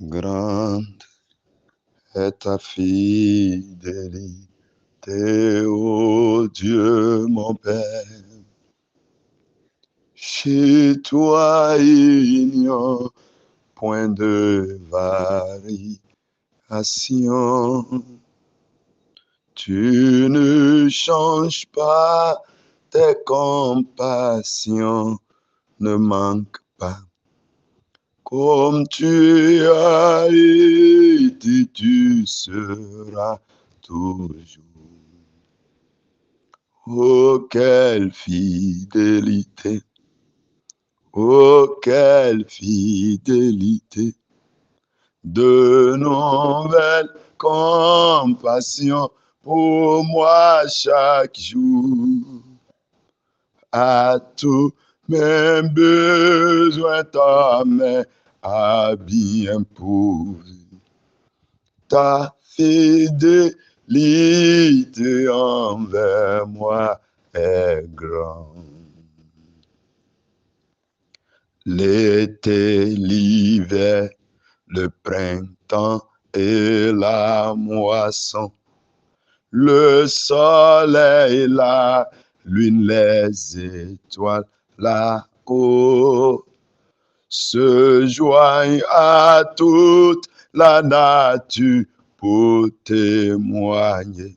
Grande est ta fidélité, ô Dieu mon Père. Chez toi il n'y a point de variation. Tu ne changes pas, tes compassions ne manquent pas. Comme tu as été, tu seras toujours. Oh, quelle fidélité! Oh, quelle fidélité! De nouvelles compassions pour moi chaque jour. À tous mes besoins, ta main a bien pourvu. Ta fidélité envers moi est grande. L'été, l'hiver, le printemps et la moisson, le soleil, la lune, les étoiles, là-haut, se joignent à toute la nature pour témoigner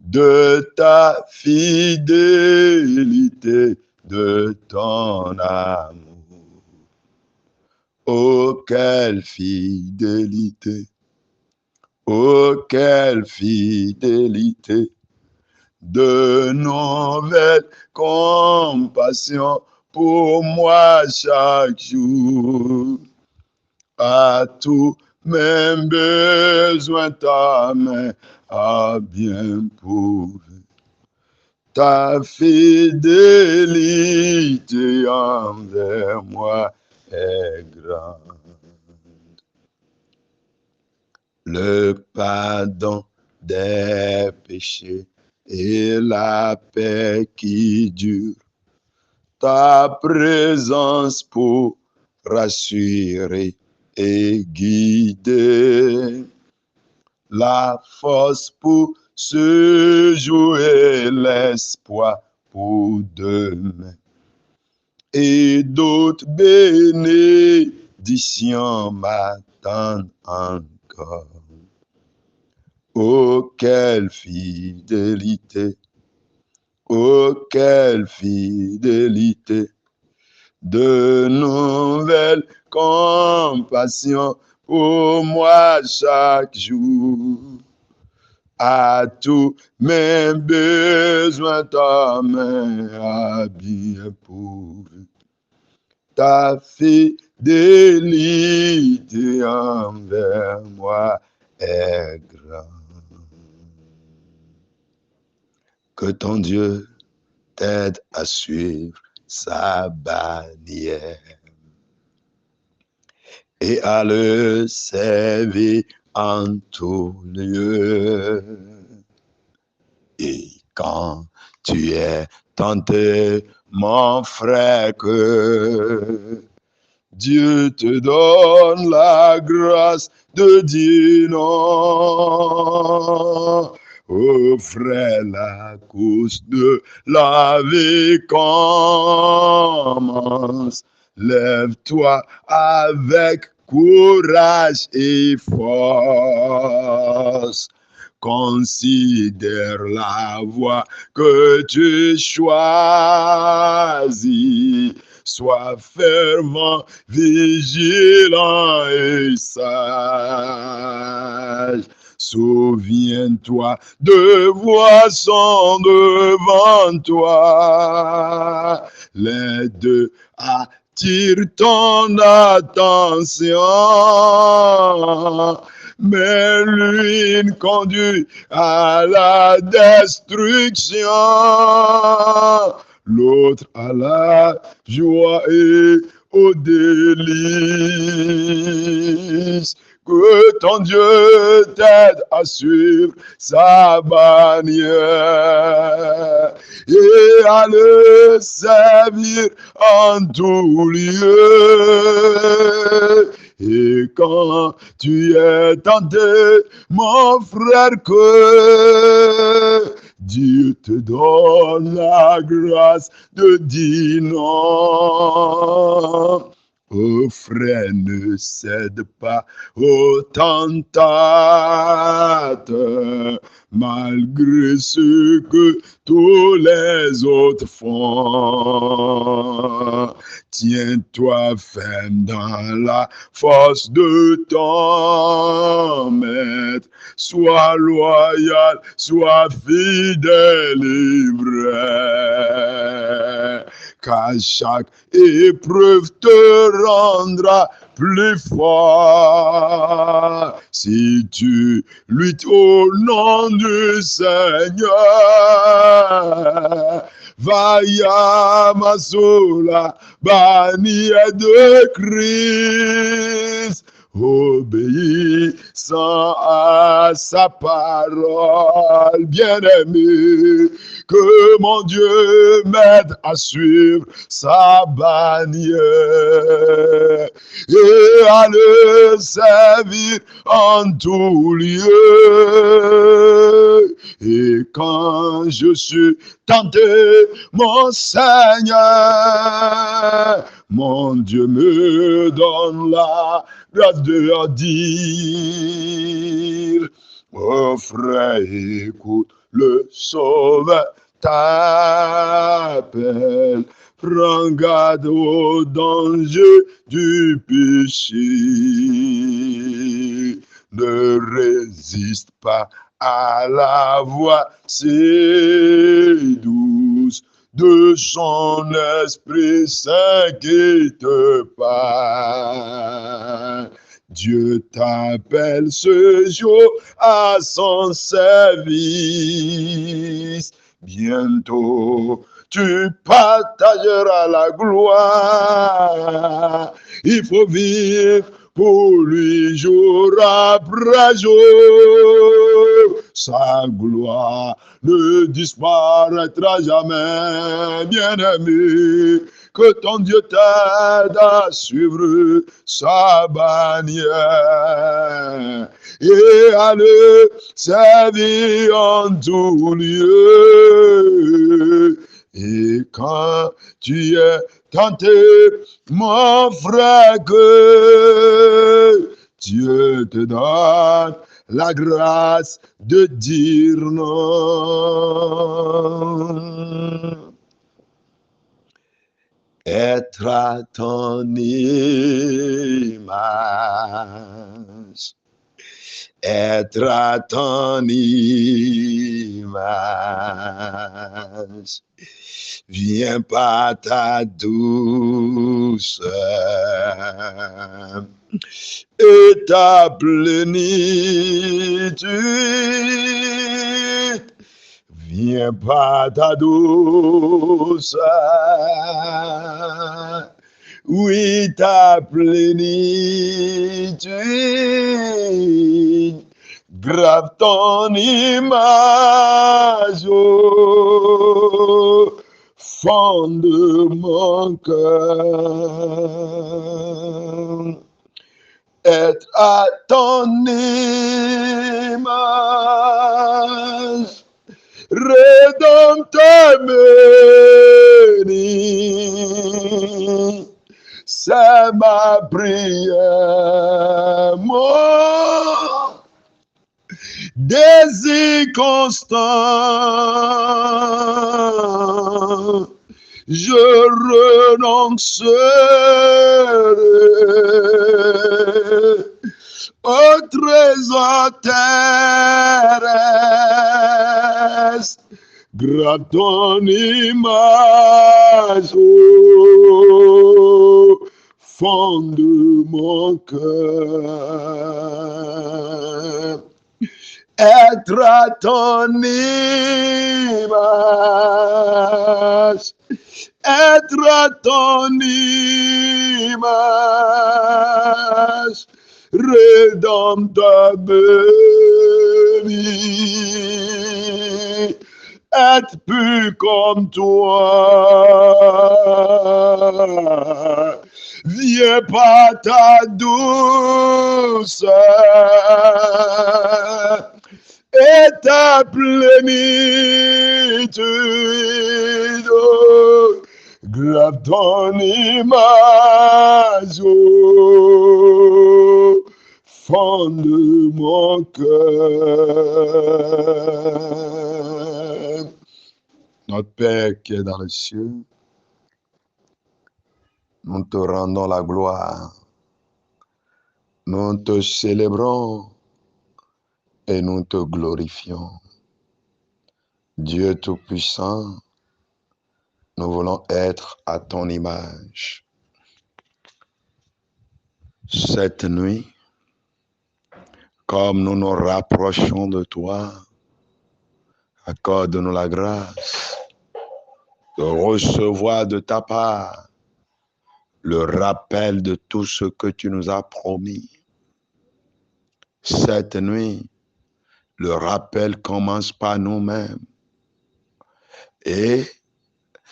de ta fidélité, de ton amour. Oh, quelle fidélité! Oh, quelle fidélité! De nouvelles compassions pour moi chaque jour. À tous mes besoins, ta main a bien pourvu. Ta fidélité envers moi est grande. Le pardon des péchés et la paix qui dure. Ta présence pour rassurer et guider. La force pour ce jour et l'espoir pour demain. Et d'autres bénédictions m'attendent encore. Oh, quelle fidélité! Oh, quelle fidélité! De nouvelles compassions pour moi chaque jour. À tous mes besoins, ta main a bien pourvu. Ta fidélité envers moi est grande. Que ton Dieu t'aide à suivre sa bannière et à le servir en tout lieu. Et quand tu es tenté, mon frère, que Dieu te donne la grâce de dire non. Oh frère, la course de la vie commence. Lève-toi avec courage et force. Considère la voie que tu choisis. Sois fervent, vigilant et sage. Souviens-toi de voir son devant toi. Les deux attirent ton attention. Mais l'une conduit à la destruction, l'autre à la joie et au délice. Que ton Dieu t'aide à suivre sa bannière et à le servir en tout lieu. Et quand tu es tenté, mon frère, que Dieu te donne la grâce de dire non. Oh frère, ne cède pas au tentateur, malgré ce que tous les autres font. Tiens-toi ferme dans la force de ton maître. Sois loyal, sois fidèle et vrai. Car chaque épreuve te rendra plus fort si tu luttes au nom du Seigneur. Vaya sola, bannière de Christ, obéissant à sa parole, bien-aimé, que mon Dieu m'aide à suivre sa bannière et à le servir en tout lieu. Et quand je suis tenté, mon Seigneur, mon Dieu me donne la grâce de leur dire, oh frère, écoute, le Sauveur t'appelle, prends garde au danger du péché, ne résiste pas à la voix si douce de son Esprit Saint qui te parle. Dieu t'appelle ce jour à son service. Bientôt, tu partageras la gloire. Il faut vivre pour lui jour après jour. Sa gloire ne disparaîtra jamais, bien-aimé. Que ton Dieu t'aide à suivre sa bannière et à le servir en tout lieu. Et quand tu es tenté, mon frère, que Dieu te donne la grâce de dire non. Être à ton image, être à ton image, viens par ta douceur et ta plénitude. Viens par ta douceur, oui, ta plénitude, grave ton image au fond de mon cœur. Être à ton image, Rédempteur béni, c'est ma prière, mon désir constant. Je renoncerai au trésor terrestre, grave ton image au fond de mon cœur. Être à ton image, être à ton image, Rédempteur béni, être plus comme toi. Viens par ta douceur et ta plénitude. Grave ton image au fond de mon cœur. Notre Père qui est dans les cieux, nous te rendons la gloire. Nous te célébrons et nous te glorifions. Dieu Tout-Puissant, nous voulons être à ton image. Cette nuit, comme nous nous rapprochons de toi, accorde-nous la grâce de recevoir de ta part le rappel de tout ce que tu nous as promis. Cette nuit, le rappel commence par nous-mêmes. Et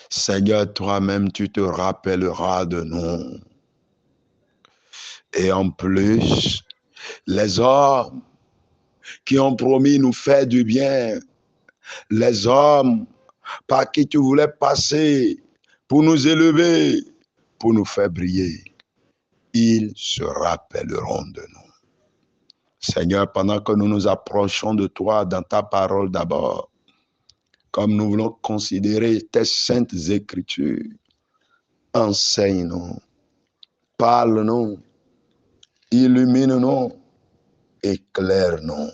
Seigneur, toi-même, tu te rappelleras de nous. Et en plus, les hommes qui ont promis nous faire du bien, les hommes par qui tu voulais passer pour nous élever, pour nous faire briller, ils se rappelleront de nous. Seigneur, pendant que nous nous approchons de toi dans ta parole d'abord, comme nous voulons considérer tes saintes écritures, enseigne-nous, parle-nous, illumine-nous, éclaire-nous.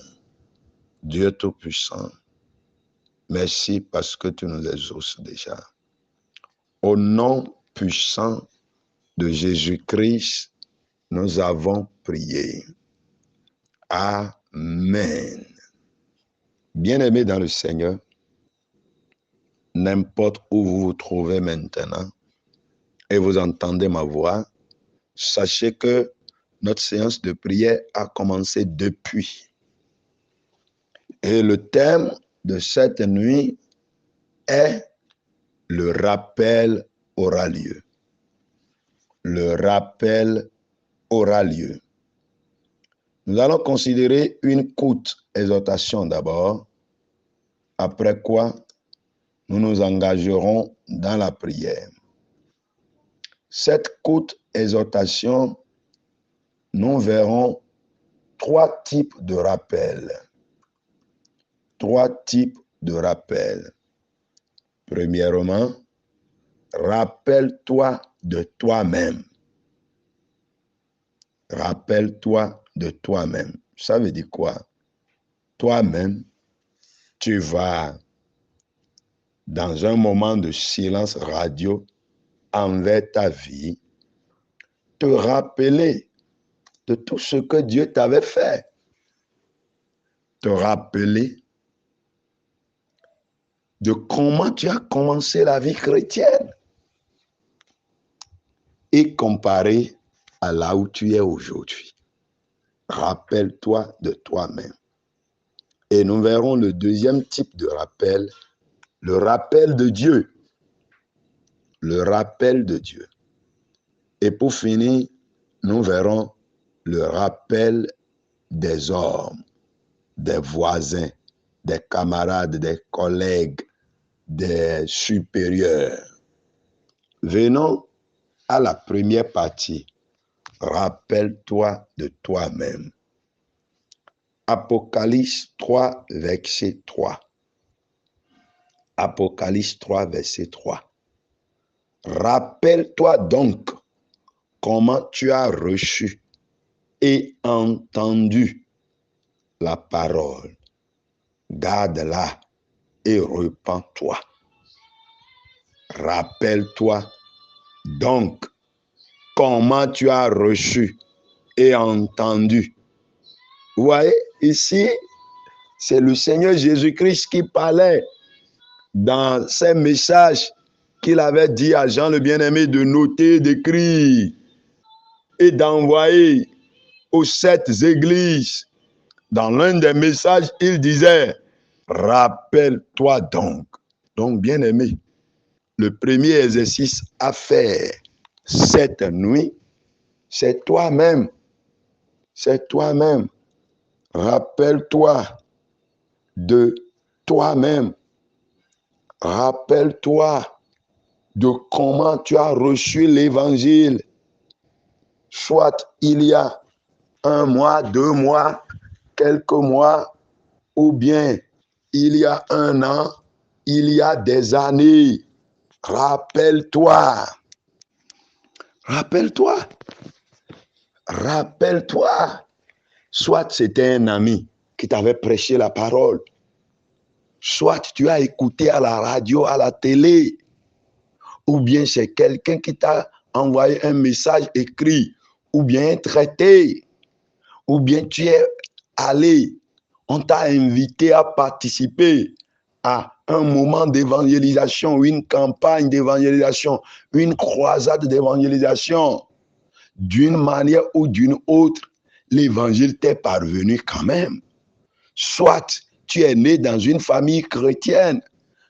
Dieu Tout-Puissant, merci parce que tu nous exauces déjà. Au nom puissant de Jésus-Christ, nous avons prié. Amen. Bien-aimés dans le Seigneur, n'importe où vous vous trouvez maintenant et vous entendez ma voix, sachez que notre séance de prière a commencé depuis. Et le thème de cette nuit est le rappel aura lieu. Le rappel aura lieu. Nous allons considérer une courte exhortation d'abord, après quoi nous nous engagerons dans la prière. Cette courte exhortation, nous verrons trois types de rappels. Trois types de rappels. Premièrement, rappelle-toi de toi-même. Rappelle-toi de toi-même. Ça veut dire quoi? Toi-même, tu vas, dans un moment de silence radio, envers ta vie, te rappeler de tout ce que Dieu t'avait fait. Te rappeler de comment tu as commencé la vie chrétienne et comparer à là où tu es aujourd'hui. Rappelle-toi de toi-même. Et nous verrons le deuxième type de rappel, le rappel de Dieu. Le rappel de Dieu. Et pour finir, nous verrons le rappel des hommes, des voisins, des camarades, des collègues, des supérieurs. Venons à la première partie. Rappelle-toi de toi-même. Apocalypse 3, verset 3. Apocalypse 3, verset 3. Rappelle-toi donc comment tu as reçu et entendu la parole. Garde-la et repens-toi. Rappelle-toi donc comment tu as reçu et entendu. Vous voyez, ici, c'est le Seigneur Jésus-Christ qui parlait dans ses messages qu'il avait dit à Jean le bien-aimé de noter, d'écrire et d'envoyer. aux 7 églises. Dans l'un des messages, il disait, rappelle-toi donc. Donc, bien aimé, le premier exercice à faire cette nuit, c'est toi-même. C'est toi-même. Rappelle-toi de toi-même. Rappelle-toi de comment tu as reçu l'évangile. Soit il y a 1 mois, 2 mois, quelques mois, ou bien il y a 1 an, il y a des années. Rappelle-toi. Rappelle-toi. Rappelle-toi. Soit c'était un ami qui t'avait prêché la parole. Soit tu as écouté à la radio, à la télé. Ou bien c'est quelqu'un qui t'a envoyé un message écrit. Ou bien un traité. Ou bien tu es allé. On t'a invité à participer à un moment d'évangélisation, une campagne d'évangélisation, une croisade d'évangélisation. D'une manière ou d'une autre, l'évangile t'est parvenu quand même. Soit tu es né dans une famille chrétienne,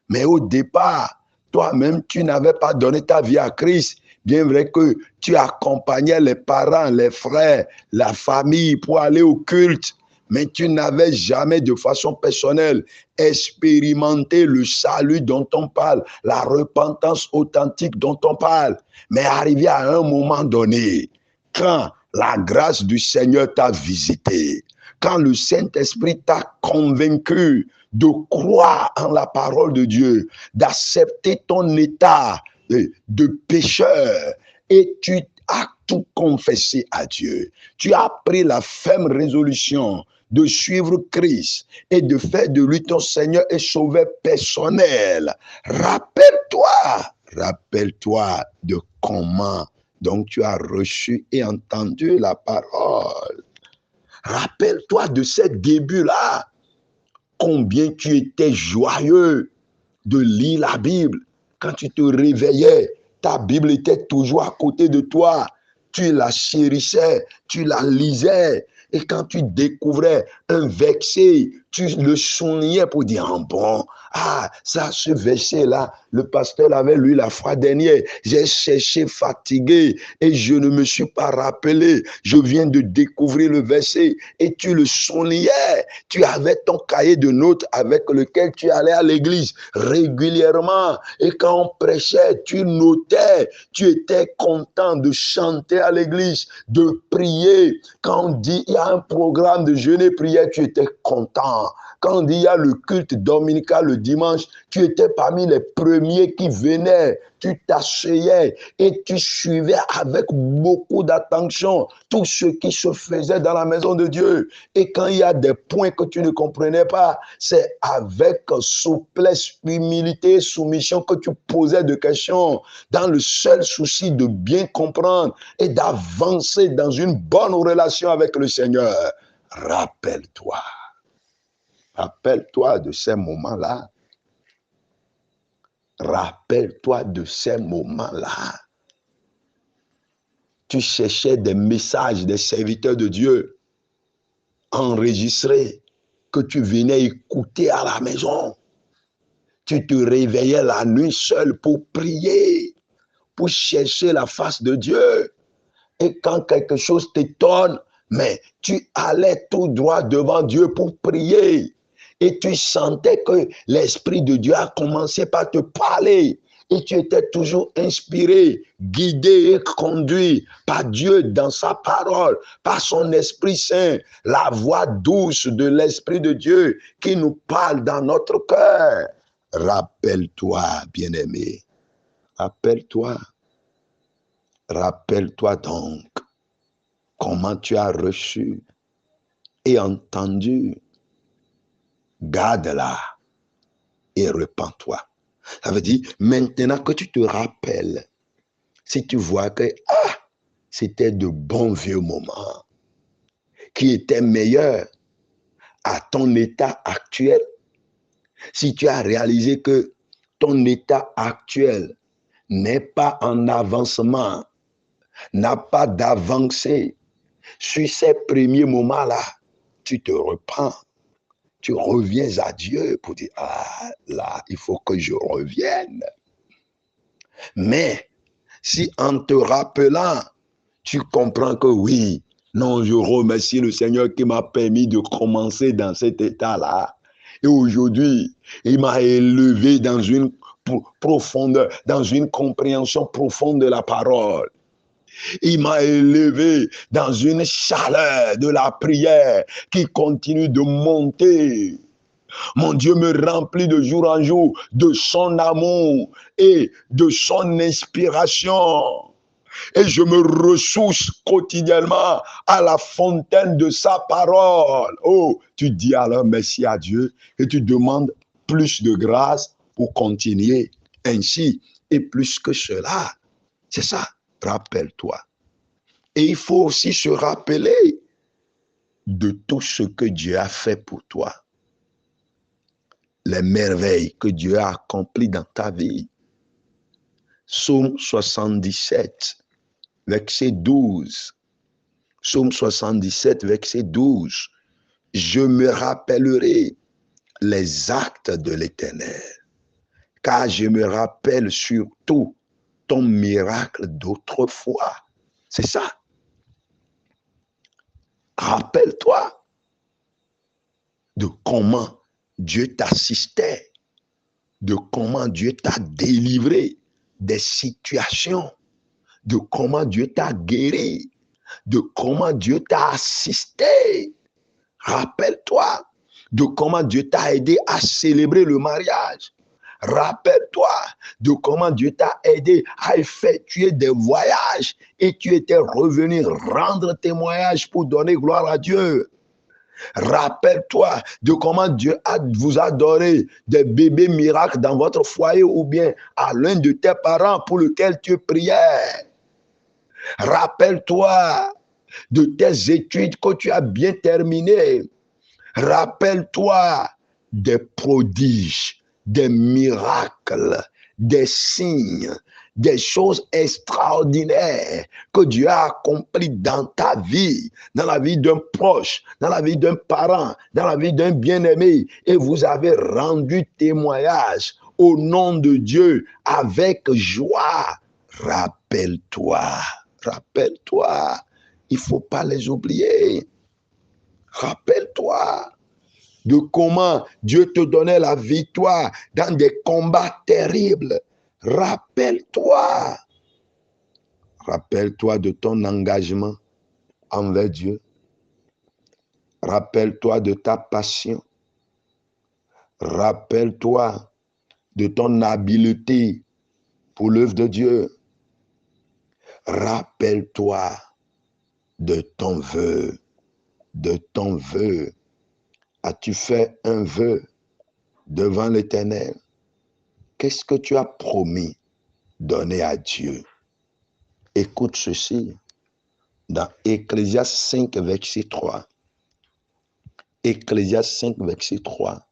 mais au départ, toi-même, tu n'avais pas donné ta vie à Christ. Bien vrai que tu accompagnais les parents, les frères, la famille pour aller au culte, mais tu n'avais jamais de façon personnelle expérimenté le salut dont on parle, la repentance authentique dont on parle. Mais arrivé à un moment donné, quand la grâce du Seigneur t'a visité, quand le Saint-Esprit t'a convaincu de croire en la parole de Dieu, d'accepter ton état de pécheur, et tu as tout confessé à Dieu. Tu as pris la ferme résolution de suivre Christ et de faire de lui ton Seigneur et Sauveur personnel. Rappelle-toi de comment donc tu as reçu et entendu la parole. Rappelle-toi de ces débuts-là. Combien tu étais joyeux de lire la Bible. Quand tu te réveillais, ta Bible était toujours à côté de toi. Tu la chérissais, tu la lisais. Et quand tu découvrais un verset, tu le soulignais pour dire, ah bon, ah, ça, ce verset-là, le pasteur l'avait lu la fois dernière. J'ai cherché fatigué et je ne me suis pas rappelé. Je viens de découvrir le verset et tu le soulignais. Tu avais ton cahier de notes avec lequel tu allais à l'église régulièrement. Et quand on prêchait, tu notais. Tu étais content de chanter à l'église, de prier. Quand on dit il y a un programme de jeûne et prière, tu étais content. Quand on dit il y a le culte dominical le dimanche, tu étais parmi les premiers qui venaient. Tu t'asseyais et tu suivais avec beaucoup d'attention tout ce qui se faisait dans la maison de Dieu. Et quand il y a des points que tu ne comprenais pas, c'est avec souplesse, humilité, soumission que tu posais des questions dans le seul souci de bien comprendre et d'avancer dans une bonne relation avec le Seigneur. Rappelle-toi. Rappelle-toi de ces moments-là. Rappelle-toi de ces moments-là. Tu cherchais des messages des serviteurs de Dieu enregistrés que tu venais écouter à la maison. Tu te réveillais la nuit seul pour prier, pour chercher la face de Dieu. Et quand quelque chose t'étonne, mais tu allais tout droit devant Dieu pour prier. Et tu sentais que l'Esprit de Dieu a commencé par te parler. Et tu étais toujours inspiré, guidé et conduit par Dieu dans sa parole, par son Esprit Saint, la voix douce de l'Esprit de Dieu qui nous parle dans notre cœur. Rappelle-toi, bien-aimé, rappelle-toi. Rappelle-toi donc comment tu as reçu et entendu. Garde-la et repens-toi. Ça veut dire, maintenant que tu te rappelles, si tu vois que c'était de bons vieux moments qui étaient meilleurs à ton état actuel, si tu as réalisé que ton état actuel n'est pas en avancement, n'a pas d'avancée, Sur ces premiers moments-là, tu te reprends. Tu reviens à Dieu pour dire, ah là, il faut que je revienne. Mais si en te rappelant, tu comprends que oui, non, je remercie le Seigneur qui m'a permis de commencer dans cet état-là. Et aujourd'hui, il m'a élevé dans une profondeur, dans une compréhension profonde de la parole. Il m'a élevé dans une chaleur de la prière qui continue de monter. Mon Dieu me remplit de jour en jour de son amour et de son inspiration. Et je me ressource quotidiennement à la fontaine de sa parole. Oh, tu dis alors merci à Dieu et tu demandes plus de grâce pour continuer ainsi. Et plus que cela, c'est ça, rappelle-toi. Et il faut aussi se rappeler de tout ce que Dieu a fait pour toi. Les merveilles que Dieu a accomplies dans ta vie. Psaume 77, verset 12. Psaume 77, verset 12. Je me rappellerai les actes de l'Éternel, car je me rappelle surtout ton miracle d'autrefois. C'est ça. Rappelle-toi de comment Dieu t'assistait, de comment Dieu t'a délivré des situations, de comment Dieu t'a guéri, de comment Dieu t'a assisté. Rappelle-toi de comment Dieu t'a aidé à célébrer le mariage. Rappelle-toi de comment Dieu t'a aidé à effectuer des voyages et tu étais revenu rendre témoignage pour donner gloire à Dieu. Rappelle-toi de comment Dieu vous a donné des bébés miracles dans votre foyer ou bien à l'un de tes parents pour lequel tu priais. Rappelle-toi de tes études que tu as bien terminées. Rappelle-toi des prodiges, des miracles, des signes, des choses extraordinaires que Dieu a accomplies dans ta vie, dans la vie d'un proche, dans la vie d'un parent, dans la vie d'un bien-aimé, et vous avez rendu témoignage au nom de Dieu avec joie. Rappelle-toi, rappelle-toi, il ne faut pas les oublier. Rappelle-toi de comment Dieu te donnait la victoire dans des combats terribles. Rappelle-toi. Rappelle-toi de ton engagement envers Dieu. Rappelle-toi de ta passion. Rappelle-toi de ton habileté pour l'œuvre de Dieu. Rappelle-toi de ton vœu. De ton vœu. As-tu fait un vœu devant l'Éternel? Qu'est-ce que tu as promis donner à Dieu? Écoute ceci dans Ecclésiaste 5, verset 3. Ecclésiaste 5, verset 3.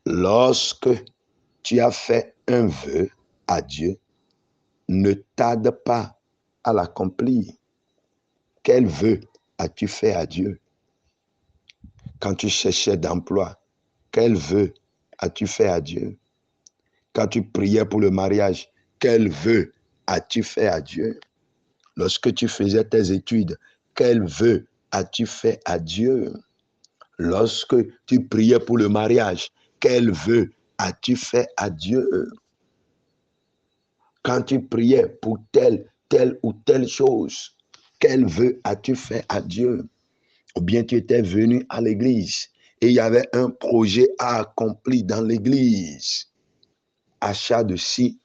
Lorsque tu as fait un vœu à Dieu, ne tarde pas à l'accomplir. Quel vœu as-tu fait à Dieu? Quand tu cherchais d'emploi, quel vœu as-tu fait à Dieu? Quand tu priais pour le mariage, quel vœu as-tu fait à Dieu? Lorsque tu faisais tes études, quel vœu as-tu fait à Dieu? Lorsque tu priais pour le mariage, quel vœu as-tu fait à Dieu? Quand tu priais pour telle ou telle chose, quel vœu as-tu fait à Dieu? Ou bien tu étais venu à l'église et il y avait un projet à accomplir dans l'église. Achat de ci,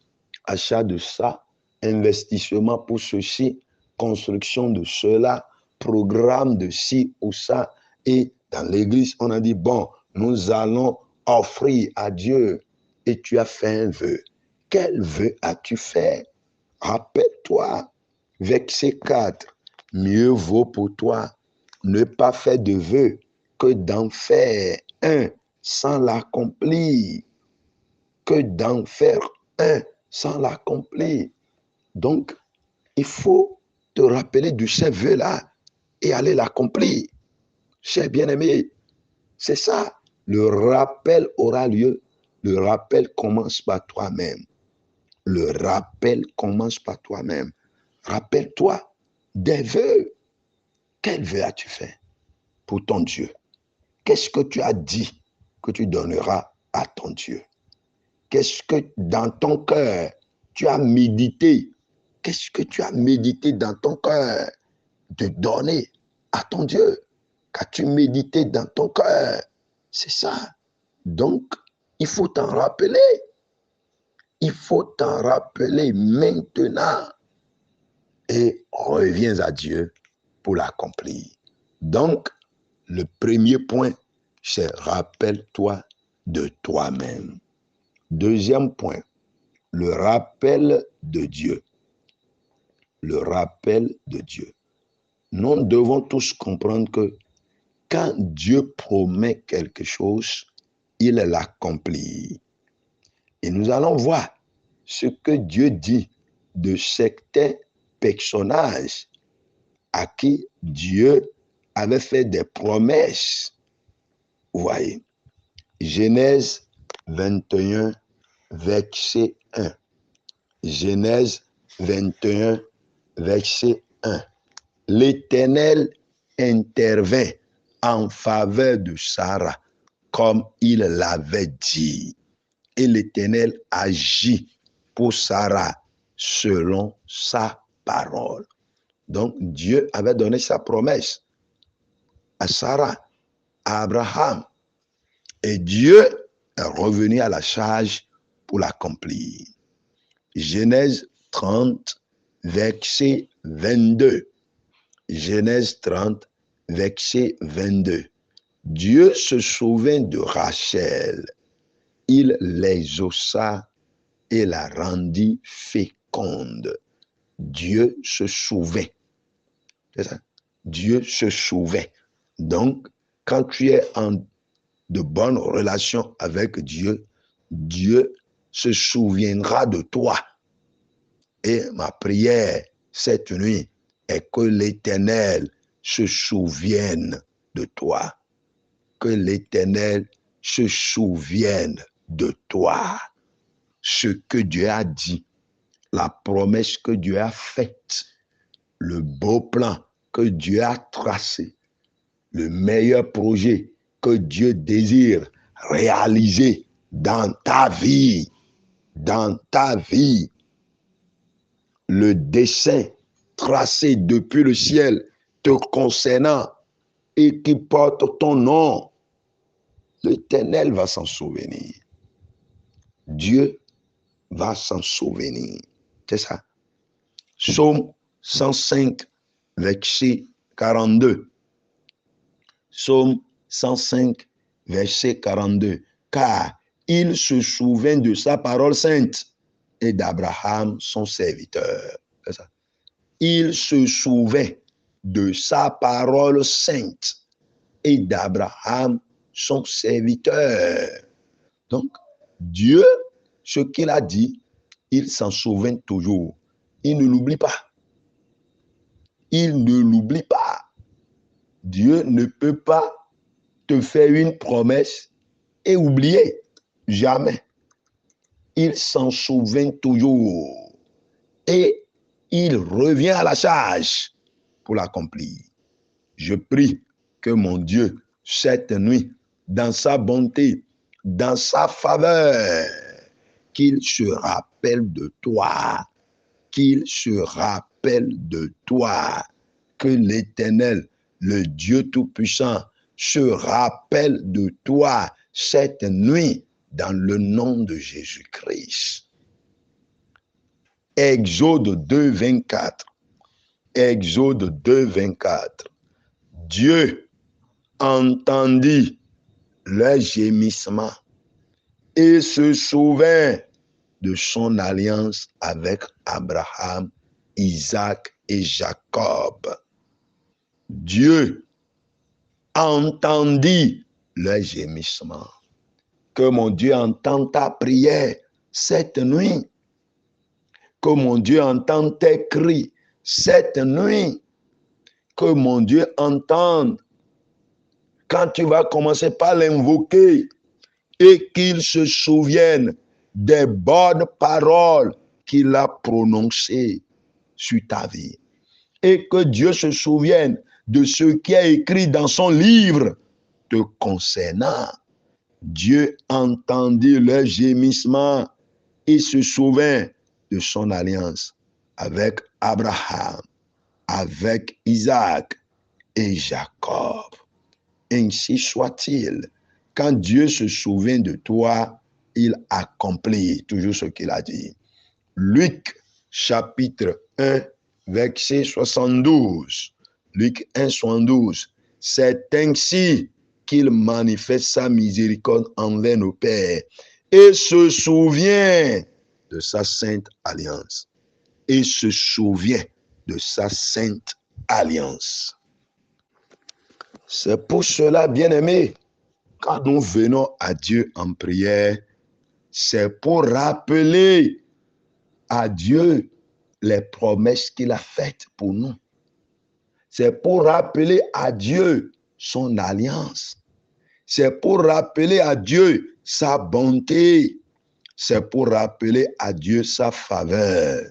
achat de ça, investissement pour ceci, construction de cela, programme de ci ou ça. Et dans l'église, on a dit, bon, nous allons offrir à Dieu. Et tu as fait un vœu. Quel vœu as-tu fait? Rappelle-toi, verset 4. Mieux vaut pour toi ne pas faire de vœu que d'en faire un sans l'accomplir. Que d'en faire un sans l'accomplir. Donc, il faut te rappeler de ces vœux-là et aller l'accomplir. Chers bien-aimés, c'est ça. Le rappel aura lieu. Le rappel commence par toi-même. Le rappel commence par toi-même. Rappelle-toi des vœux. Quel vœu as-tu fait pour ton Dieu? Qu'est-ce que tu as dit que tu donneras à ton Dieu? Qu'est-ce que dans ton cœur tu as médité? Qu'est-ce que tu as médité dans ton cœur de donner à ton Dieu? Qu'as-tu médité dans ton cœur? C'est ça. Donc, il faut t'en rappeler. Il faut t'en rappeler maintenant. Et reviens à Dieu pour l'accomplir. Donc, le premier point, c'est rappelle-toi de toi-même. Deuxième point, le rappel de Dieu. Le rappel de Dieu. Nous devons tous comprendre que quand Dieu promet quelque chose, il l'accomplit. Et nous allons voir ce que Dieu dit de certains personnages à qui Dieu avait fait des promesses. Vous voyez, Genèse 21, verset 1. Genèse 21, verset 1. L'Éternel intervint en faveur de Sarah, comme il l'avait dit. Et l'Éternel agit pour Sarah selon sa parole. Donc, Dieu avait donné sa promesse à Sarah, à Abraham. Et Dieu est revenu à la charge pour l'accomplir. Genèse 30, verset 22. Genèse 30, verset 22. Dieu se souvint de Rachel. Il l'exauça et la rendit féconde. Dieu se souvint. C'est ça. Dieu se souvint. Donc, quand tu es en de bonnes relations avec Dieu, Dieu se souviendra de toi. Et ma prière cette nuit est que l'Éternel se souvienne de toi. Que l'Éternel se souvienne de toi. Ce que Dieu a dit, la promesse que Dieu a faite, le beau plan que Dieu a tracé, le meilleur projet que Dieu désire réaliser dans ta vie, le dessein tracé depuis le ciel te concernant et qui porte ton nom, l'Éternel va s'en souvenir. Dieu va s'en souvenir. C'est ça. Psaume 105, verset 42. Psaume 105, verset 42. Car il se souvint de sa parole sainte et d'Abraham, son serviteur. C'est ça. Il se souvint de sa parole sainte et d'Abraham, son serviteur. Donc, Dieu, ce qu'il a dit, il s'en souvint toujours. Il ne l'oublie pas. Il ne l'oublie pas. Dieu ne peut pas te faire une promesse et oublier. Jamais. Il s'en souvient toujours. Et il revient à la charge pour l'accomplir. Je prie que mon Dieu, cette nuit, dans sa bonté, dans sa faveur, qu'il se rappelle de toi. Qu'il se rappelle de toi. Que l'Éternel, le Dieu Tout-Puissant, se rappelle de toi cette nuit dans le nom de Jésus-Christ. Exode 2, 24. Exode 2, 24. Dieu entendit leur gémissement et se souvint de son alliance avec Abraham, Isaac et Jacob. Dieu entendit leur gémissement. Que mon Dieu entende ta prière cette nuit. Que mon Dieu entende tes cris cette nuit. que mon Dieu entende quand tu vas commencer par l'invoquer et qu'il se souvienne des bonnes paroles qu'il a prononcées sur ta vie. Et que Dieu se souvienne de ce qui est écrit dans son livre te concernant. Dieu entendit leurs gémissements et se souvint de son alliance avec Abraham, avec Isaac et Jacob. Ainsi soit-il. Quand Dieu se souvient de toi, il accomplit toujours ce qu'il a dit. Luc chapitre 1, verset 72. Luc 1, 72. C'est ainsi qu'il manifeste sa miséricorde envers nos pères et se souvient de sa sainte alliance. Et se souvient de sa sainte alliance. C'est pour cela, bien-aimés, quand nous venons à Dieu en prière, c'est pour rappeler à Dieu les promesses qu'il a faites pour nous. C'est pour rappeler à Dieu son alliance. C'est pour rappeler à Dieu sa bonté. C'est pour rappeler à Dieu sa faveur.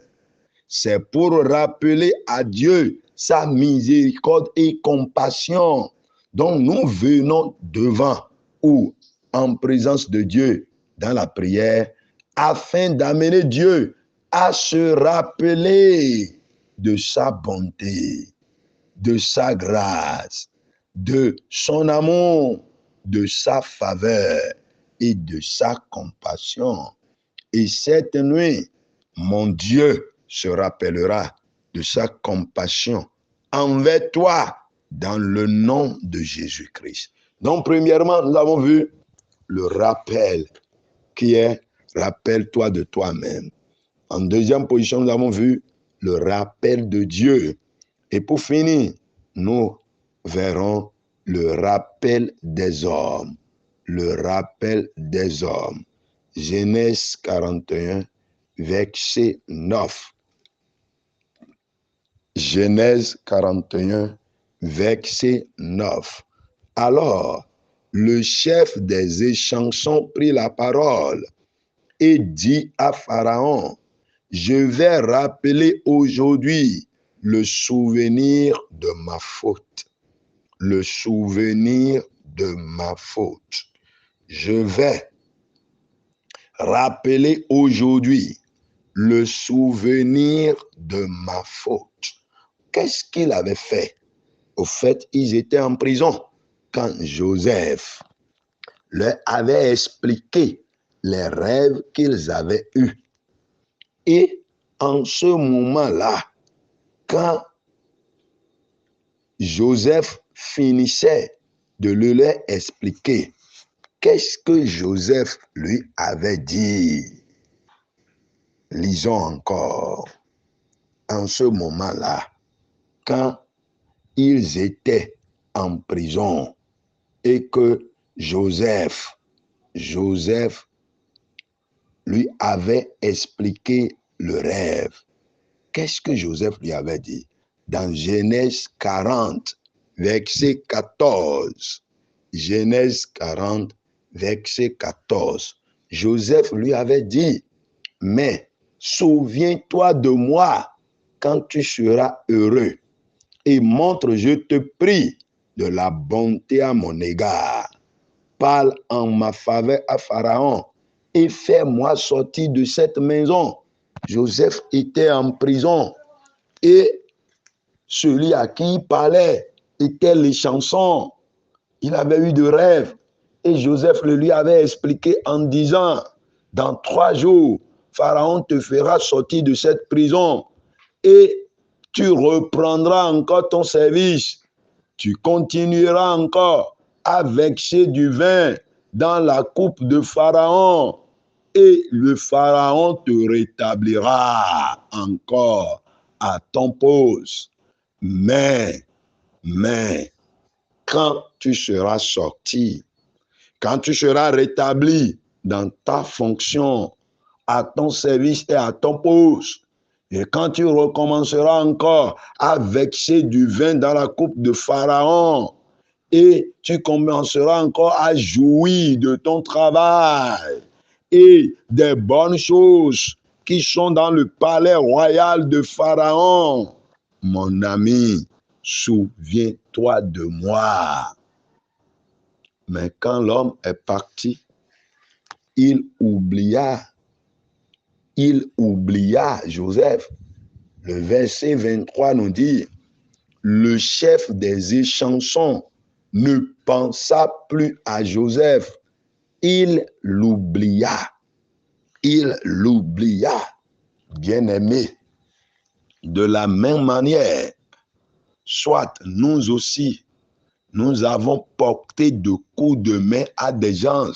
C'est pour rappeler à Dieu sa miséricorde et compassion. Donc nous venons devant ou en présence de Dieu dans la prière afin d'amener Dieu à se rappeler de sa bonté, de sa grâce, de son amour, de sa faveur et de sa compassion. Et cette nuit, mon Dieu se rappellera de sa compassion envers toi dans le nom de Jésus-Christ. Donc, premièrement, nous avons vu le rappel qui est « rappelle-toi de toi-même ». En deuxième position, nous avons vu le rappel de Dieu. Et pour finir, nous verrons le rappel des hommes. Le rappel des hommes. Genèse 41, verset 9. Genèse 41, verset 9. Alors, le chef des échansons prit la parole et dit à Pharaon, je vais rappeler aujourd'hui le souvenir de ma faute. Le souvenir de ma faute. Je vais rappeler aujourd'hui le souvenir de ma faute. Qu'est-ce qu'il avait fait? Au fait, ils étaient en prison quand Joseph leur avait expliqué les rêves qu'ils avaient eus. Et en ce moment-là, quand Joseph finissait de le leur expliquer, qu'est-ce que Joseph lui avait dit? Lisons encore. En ce moment-là, quand ils étaient en prison et que Joseph lui avait expliqué le rêve. Qu'est-ce que Joseph lui avait dit? Dans Genèse 40, verset 14. Genèse 40, verset 14. Joseph lui avait dit, mais souviens-toi de moi quand tu seras heureux et montre, je te prie, de la bonté à mon égard. Parle en ma faveur à Pharaon et fais-moi sortir de cette maison. Joseph était en prison et celui à qui il parlait était l'échanson. Il avait eu de rêves et Joseph le lui avait expliqué en disant, dans 3 jours, Pharaon te fera sortir de cette prison et tu reprendras encore ton service. Tu continueras encore à verser du vin dans la coupe de Pharaon et le Pharaon te rétablira encore à ton poste. Mais, quand tu seras sorti, quand tu seras rétabli dans ta fonction, à ton service et à ton poste, Et quand tu recommenceras encore à vexer du vin dans la coupe de Pharaon, et tu commenceras encore à jouir de ton travail et des bonnes choses qui sont dans le palais royal de Pharaon, mon ami, souviens-toi de moi. Mais quand l'homme est parti, il oublia Joseph. Le verset 23 nous dit, le chef des échansons ne pensa plus à Joseph. Il l'oublia. Bien-aimé. De la même manière, soit nous aussi, nous avons porté de coups de main à des gens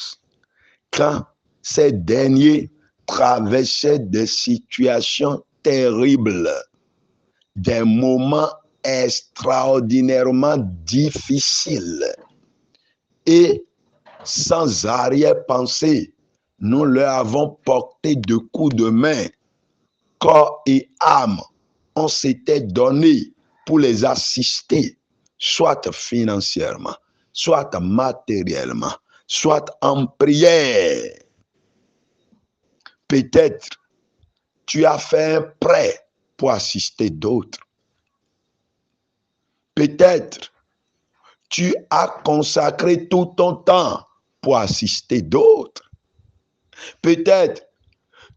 quand ces derniers traversaient des situations terribles, des moments extraordinairement difficiles. Et sans arrière-pensée, nous leur avons porté de coups de main, corps et âme. On s'était donné pour les assister, soit financièrement, soit matériellement, soit en prière. Peut-être tu as fait un prêt pour assister d'autres. Peut-être tu as consacré tout ton temps pour assister d'autres. Peut-être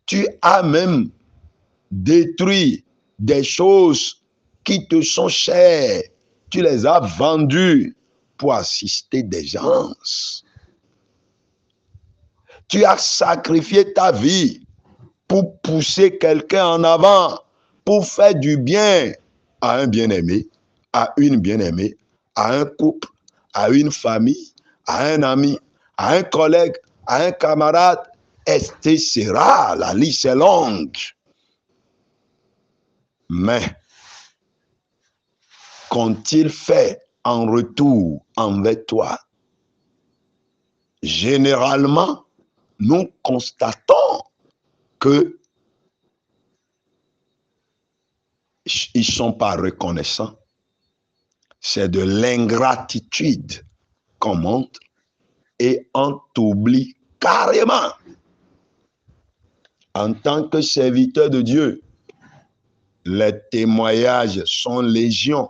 tu as même détruit des choses qui te sont chères. Tu les as vendues pour assister des gens. Tu as sacrifié ta vie pour pousser quelqu'un en avant, pour faire du bien à un bien-aimé, à une bien-aimée, à un couple, à une famille, à un ami, à un collègue, à un camarade, etc. La liste est longue. Mais qu'ont-ils fait en retour envers toi? Généralement, nous constatons que ils ne sont pas reconnaissants. C'est de l'ingratitude qu'on montre et on t'oublie carrément. En tant que serviteur de Dieu, les témoignages sont légion.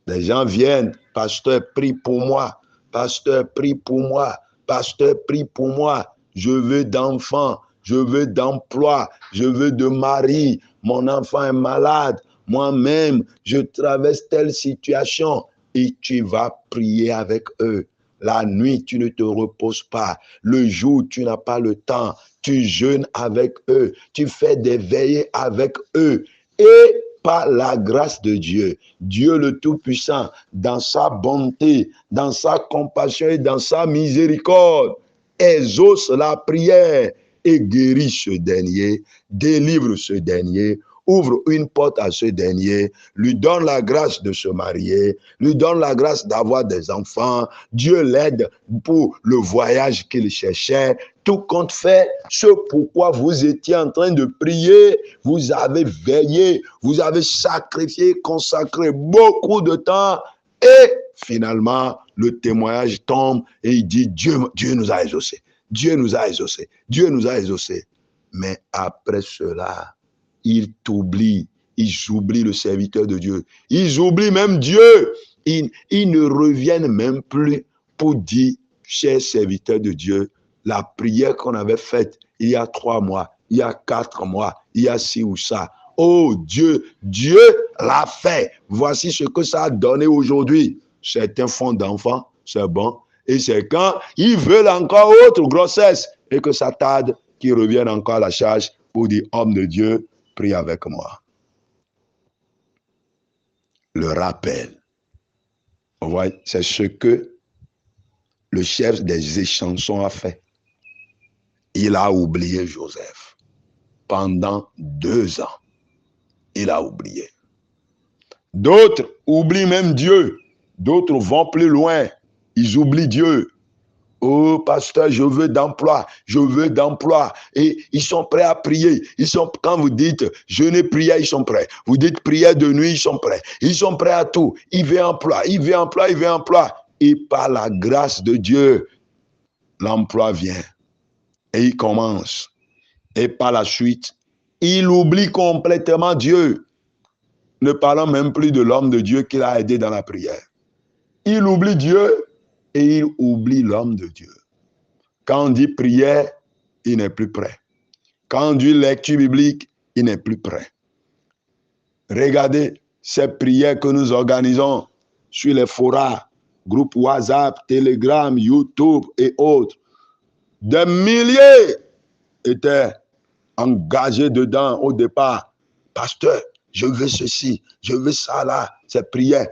Les gens viennent, pasteur, prie pour moi, pasteur, prie pour moi, pasteur, prie pour moi. Je veux d'enfants, je veux d'emploi, je veux de mari, mon enfant est malade, moi-même, je traverse telle situation et tu vas prier avec eux. La nuit, tu ne te reposes pas. Le jour, tu n'as pas le temps. Tu jeûnes avec eux. Tu fais des veillées avec eux. Et par la grâce de Dieu, Dieu le Tout-Puissant, dans sa bonté, dans sa compassion et dans sa miséricorde, exauce la prière et guérit ce dernier, délivre ce dernier, ouvre une porte à ce dernier, lui donne la grâce de se marier, lui donne la grâce d'avoir des enfants. Dieu l'aide pour le voyage qu'il cherchait. Tout compte fait, ce pourquoi vous étiez en train de prier, vous avez veillé, vous avez sacrifié, consacré beaucoup de temps et finalement, le témoignage tombe et il dit Dieu nous a exaucés. Dieu nous a exaucés. Dieu nous a exaucés. Mais après cela, ils t'oublient. Ils oublient le serviteur de Dieu. Ils oublient même Dieu. Ils ne reviennent même plus pour dire, cher serviteur de Dieu, la prière qu'on avait faite il y a 3 mois, il y a 4 mois, il y a ci ou ça. Oh Dieu, Dieu l'a fait. Voici ce que ça a donné aujourd'hui. Certains font d'enfants, c'est bon. Et c'est quand ils veulent encore autre grossesse et que ça tarde, qu'ils reviennent encore à la charge pour dire, homme de Dieu, prie avec moi. Le rappel. Vous voyez, c'est ce que le chef des échansons a fait. Il a oublié Joseph. Pendant 2 ans, il a oublié. D'autres oublient même Dieu. D'autres vont plus loin. Ils oublient Dieu. Oh, pasteur, je veux d'emploi, je veux d'emploi. Et ils sont prêts à prier. Quand vous dites jeûner, prière, ils sont prêts. Vous dites prière de nuit, ils sont prêts. Ils sont prêts à tout. Ils veulent emploi, ils veulent emploi, ils veulent emploi. Et par la grâce de Dieu, l'emploi vient. Et il commence. Et par la suite, il oublie complètement Dieu. Ne parlant même plus de l'homme de Dieu qu'il a aidé dans la prière. Il oublie Dieu et il oublie l'homme de Dieu. Quand on dit prière, il n'est plus prêt. Quand on dit lecture biblique, il n'est plus prêt. Regardez ces prières que nous organisons sur les forums, groupes WhatsApp, Telegram, YouTube et autres. Des milliers étaient engagés dedans au départ. Pasteur, je veux ceci, je veux ça là. C'est prière,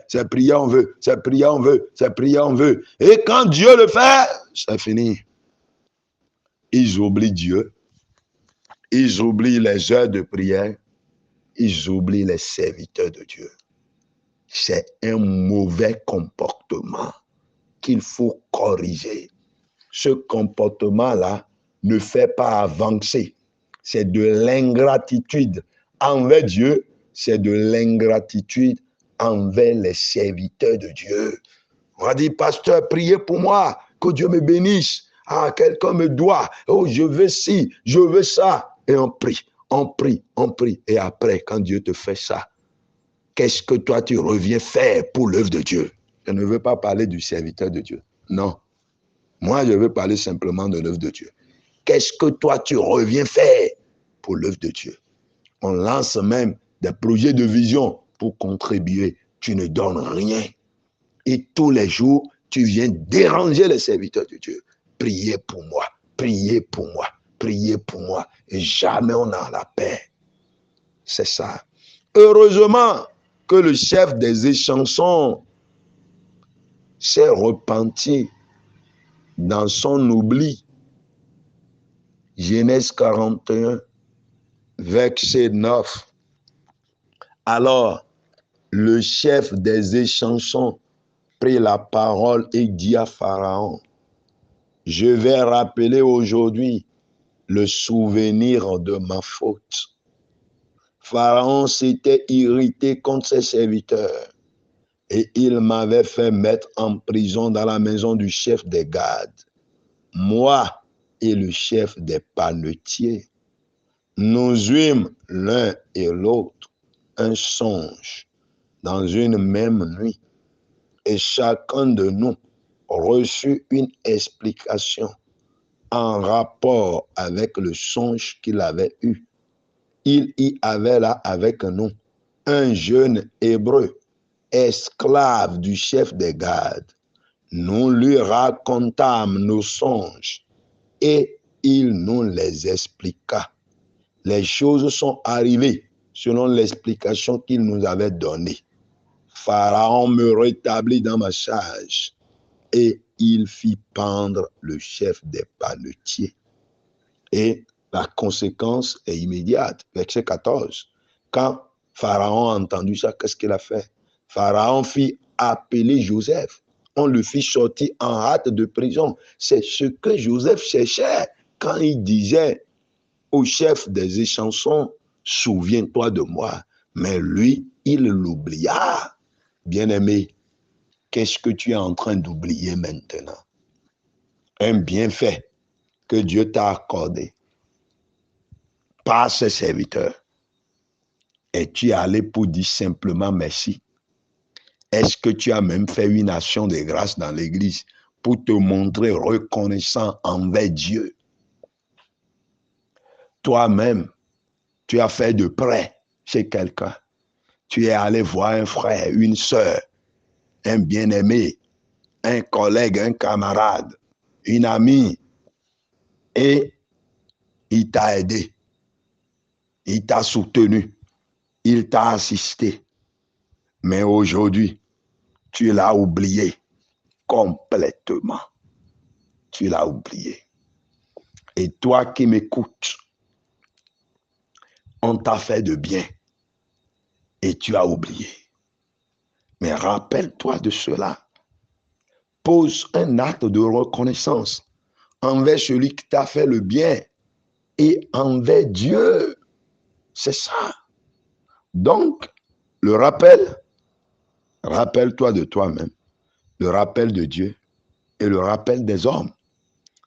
on veut, c'est prière, on veut, c'est prière, on veut. Et quand Dieu le fait, c'est fini. Ils oublient Dieu. Ils oublient les heures de prière. Ils oublient les serviteurs de Dieu. C'est un mauvais comportement qu'il faut corriger. Ce comportement-là ne fait pas avancer. C'est de l'ingratitude envers Dieu, c'est de l'ingratitude envers les serviteurs de Dieu. On va dire, pasteur, priez pour moi, que Dieu me bénisse. Ah, quelqu'un me doit. Oh, je veux ci, je veux ça. Et on prie, on prie, on prie. Et après, quand Dieu te fait ça, qu'est-ce que toi tu reviens faire pour l'œuvre de Dieu? Je ne veux pas parler du serviteur de Dieu. Non. Moi, je veux parler simplement de l'œuvre de Dieu. Qu'est-ce que toi tu reviens faire pour l'œuvre de Dieu? On lance même des projets de vision pour contribuer. Tu ne donnes rien. Et tous les jours, tu viens déranger les serviteurs de Dieu. Priez pour moi, priez pour moi, priez pour moi. Et jamais on a la paix. C'est ça. Heureusement que le chef des échansons s'est repenti dans son oubli. Genèse 41, verset 9. Alors, le chef des échansons prit la parole et dit à Pharaon, je vais rappeler aujourd'hui le souvenir de ma faute. Pharaon s'était irrité contre ses serviteurs et il m'avait fait mettre en prison dans la maison du chef des gardes. Moi et le chef des panetiers, nous eûmes l'un et l'autre un songe dans une même nuit et chacun de nous reçut une explication en rapport avec le songe qu'il avait eu. Il y avait là avec nous un jeune hébreu, esclave du chef des gardes. Nous lui racontâmes nos songes et il nous les expliqua. Les choses sont arrivées selon l'explication qu'il nous avait donnée. Pharaon me rétablit dans ma charge et il fit pendre le chef des panetiers. Et la conséquence est immédiate. Verset 14. Quand Pharaon a entendu ça, qu'est-ce qu'il a fait? Pharaon fit appeler Joseph. On le fit sortir en hâte de prison. C'est ce que Joseph cherchait quand il disait au chef des échansons, souviens-toi de moi. Mais lui, il l'oublia. Bien-aimé, qu'est-ce que tu es en train d'oublier maintenant? Un bienfait que Dieu t'a accordé par ses serviteurs. Et tu es allé pour dire simplement merci. Est-ce que tu as même fait une action de grâce dans l'église pour te montrer reconnaissant envers Dieu? Toi-même, tu as fait de prêt chez quelqu'un. Tu es allé voir un frère, une sœur, un bien-aimé, un collègue, un camarade, une amie, et il t'a aidé, il t'a soutenu, il t'a assisté. Mais aujourd'hui, tu l'as oublié complètement. Tu l'as oublié. Et toi qui m'écoutes, on t'a fait de bien et tu as oublié. Mais rappelle-toi de cela. pose un acte de reconnaissance envers celui qui t'a fait le bien et envers Dieu. C'est ça. Donc, le rappel, rappelle-toi de toi-même, le rappel de Dieu et le rappel des hommes.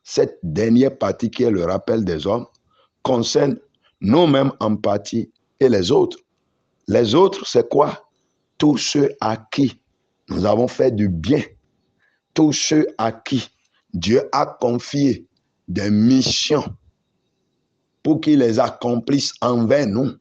Cette dernière partie qui est le rappel des hommes concerne nous-mêmes en partie et les autres. Les autres, c'est quoi? Tous ceux à qui nous avons fait du bien, tous ceux à qui Dieu a confié des missions pour qu'ils les accomplissent envers nous,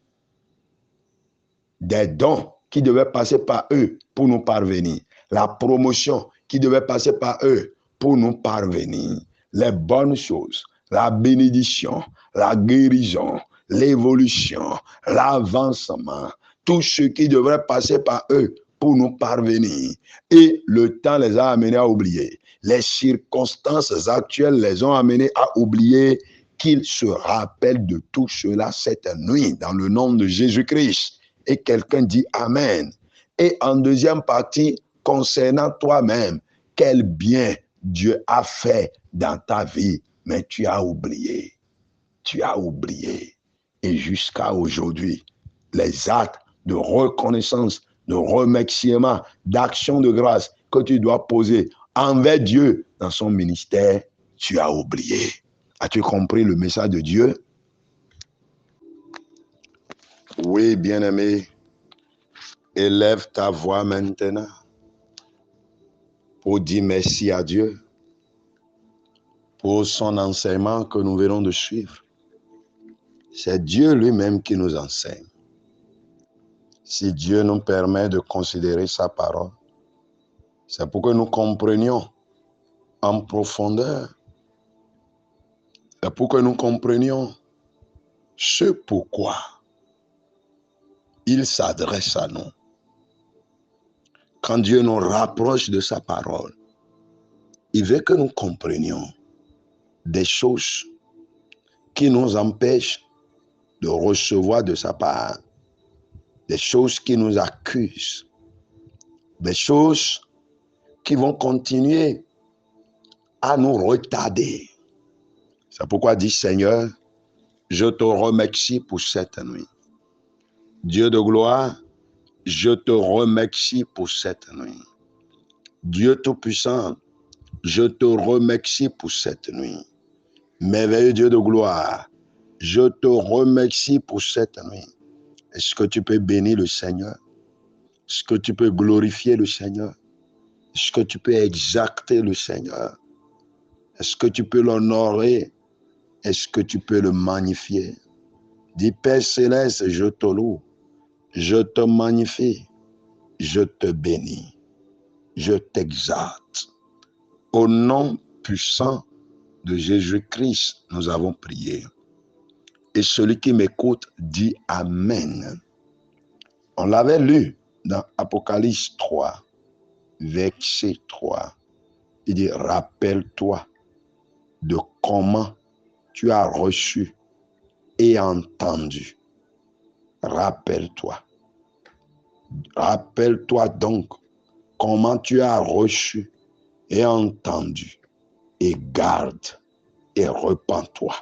des dons qui devaient passer par eux pour nous parvenir, la promotion qui devait passer par eux pour nous parvenir, les bonnes choses, la bénédiction, la guérison, l'évolution, l'avancement, tout ce qui devrait passer par eux pour nous parvenir. Et le temps les a amenés à oublier. Les circonstances actuelles les ont amenés à oublier qu'ils se rappellent de tout cela cette nuit dans le nom de Jésus-Christ. Et quelqu'un dit Amen. Et en deuxième partie, concernant toi-même, quel bien Dieu a fait dans ta vie, mais tu as oublié. Tu as oublié. Et jusqu'à aujourd'hui, les actes de reconnaissance, de remerciement, d'action de grâce que tu dois poser envers Dieu dans son ministère, tu as oublié. As-tu compris le message de Dieu? Oui, bien-aimé, élève ta voix maintenant pour dire merci à Dieu pour son enseignement que nous venons de suivre. C'est Dieu lui-même qui nous enseigne. Si Dieu nous permet de considérer sa parole, c'est pour que nous comprenions en profondeur. C'est pour que nous comprenions ce pourquoi il s'adresse à nous. Quand Dieu nous rapproche de sa parole, il veut que nous comprenions des choses qui nous empêchent de recevoir de sa part, des choses qui nous accusent, des choses qui vont continuer à nous retarder. C'est pourquoi dit Seigneur, je te remercie pour cette nuit. Dieu de gloire, je te remercie pour cette nuit. Dieu Tout-Puissant, je te remercie pour cette nuit. Merveilleux Dieu de gloire, je te remercie pour cette nuit. Est-ce que tu peux bénir le Seigneur? Est-ce que tu peux glorifier le Seigneur? Est-ce que tu peux exalter le Seigneur? Est-ce que tu peux l'honorer? Est-ce que tu peux le magnifier? Dis Père Céleste, je te loue, je te magnifie, je te bénis, je t'exalte. Au nom puissant de Jésus-Christ, nous avons prié. Et celui qui m'écoute dit Amen. On l'avait lu dans Apocalypse 3, verset 3. Il dit, rappelle-toi de comment tu as reçu et entendu. Rappelle-toi. Rappelle-toi donc comment tu as reçu et entendu. Et garde et repens-toi.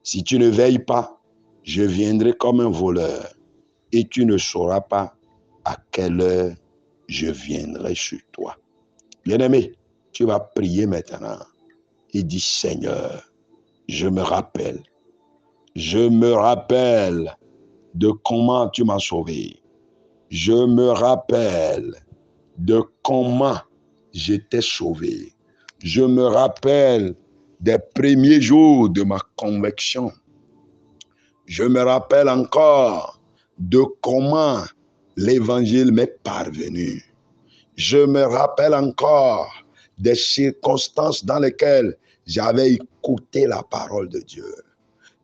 Si tu ne veilles pas, je viendrai comme un voleur et tu ne sauras pas à quelle heure je viendrai sur toi. Bien-aimé, tu vas prier maintenant et dis Seigneur, je me rappelle de comment tu m'as sauvé. Je me rappelle de comment j'étais sauvé. Je me rappelle des premiers jours de ma conversion. Je me rappelle encore de comment l'évangile m'est parvenu. Je me rappelle encore des circonstances dans lesquelles j'avais écouté la parole de Dieu.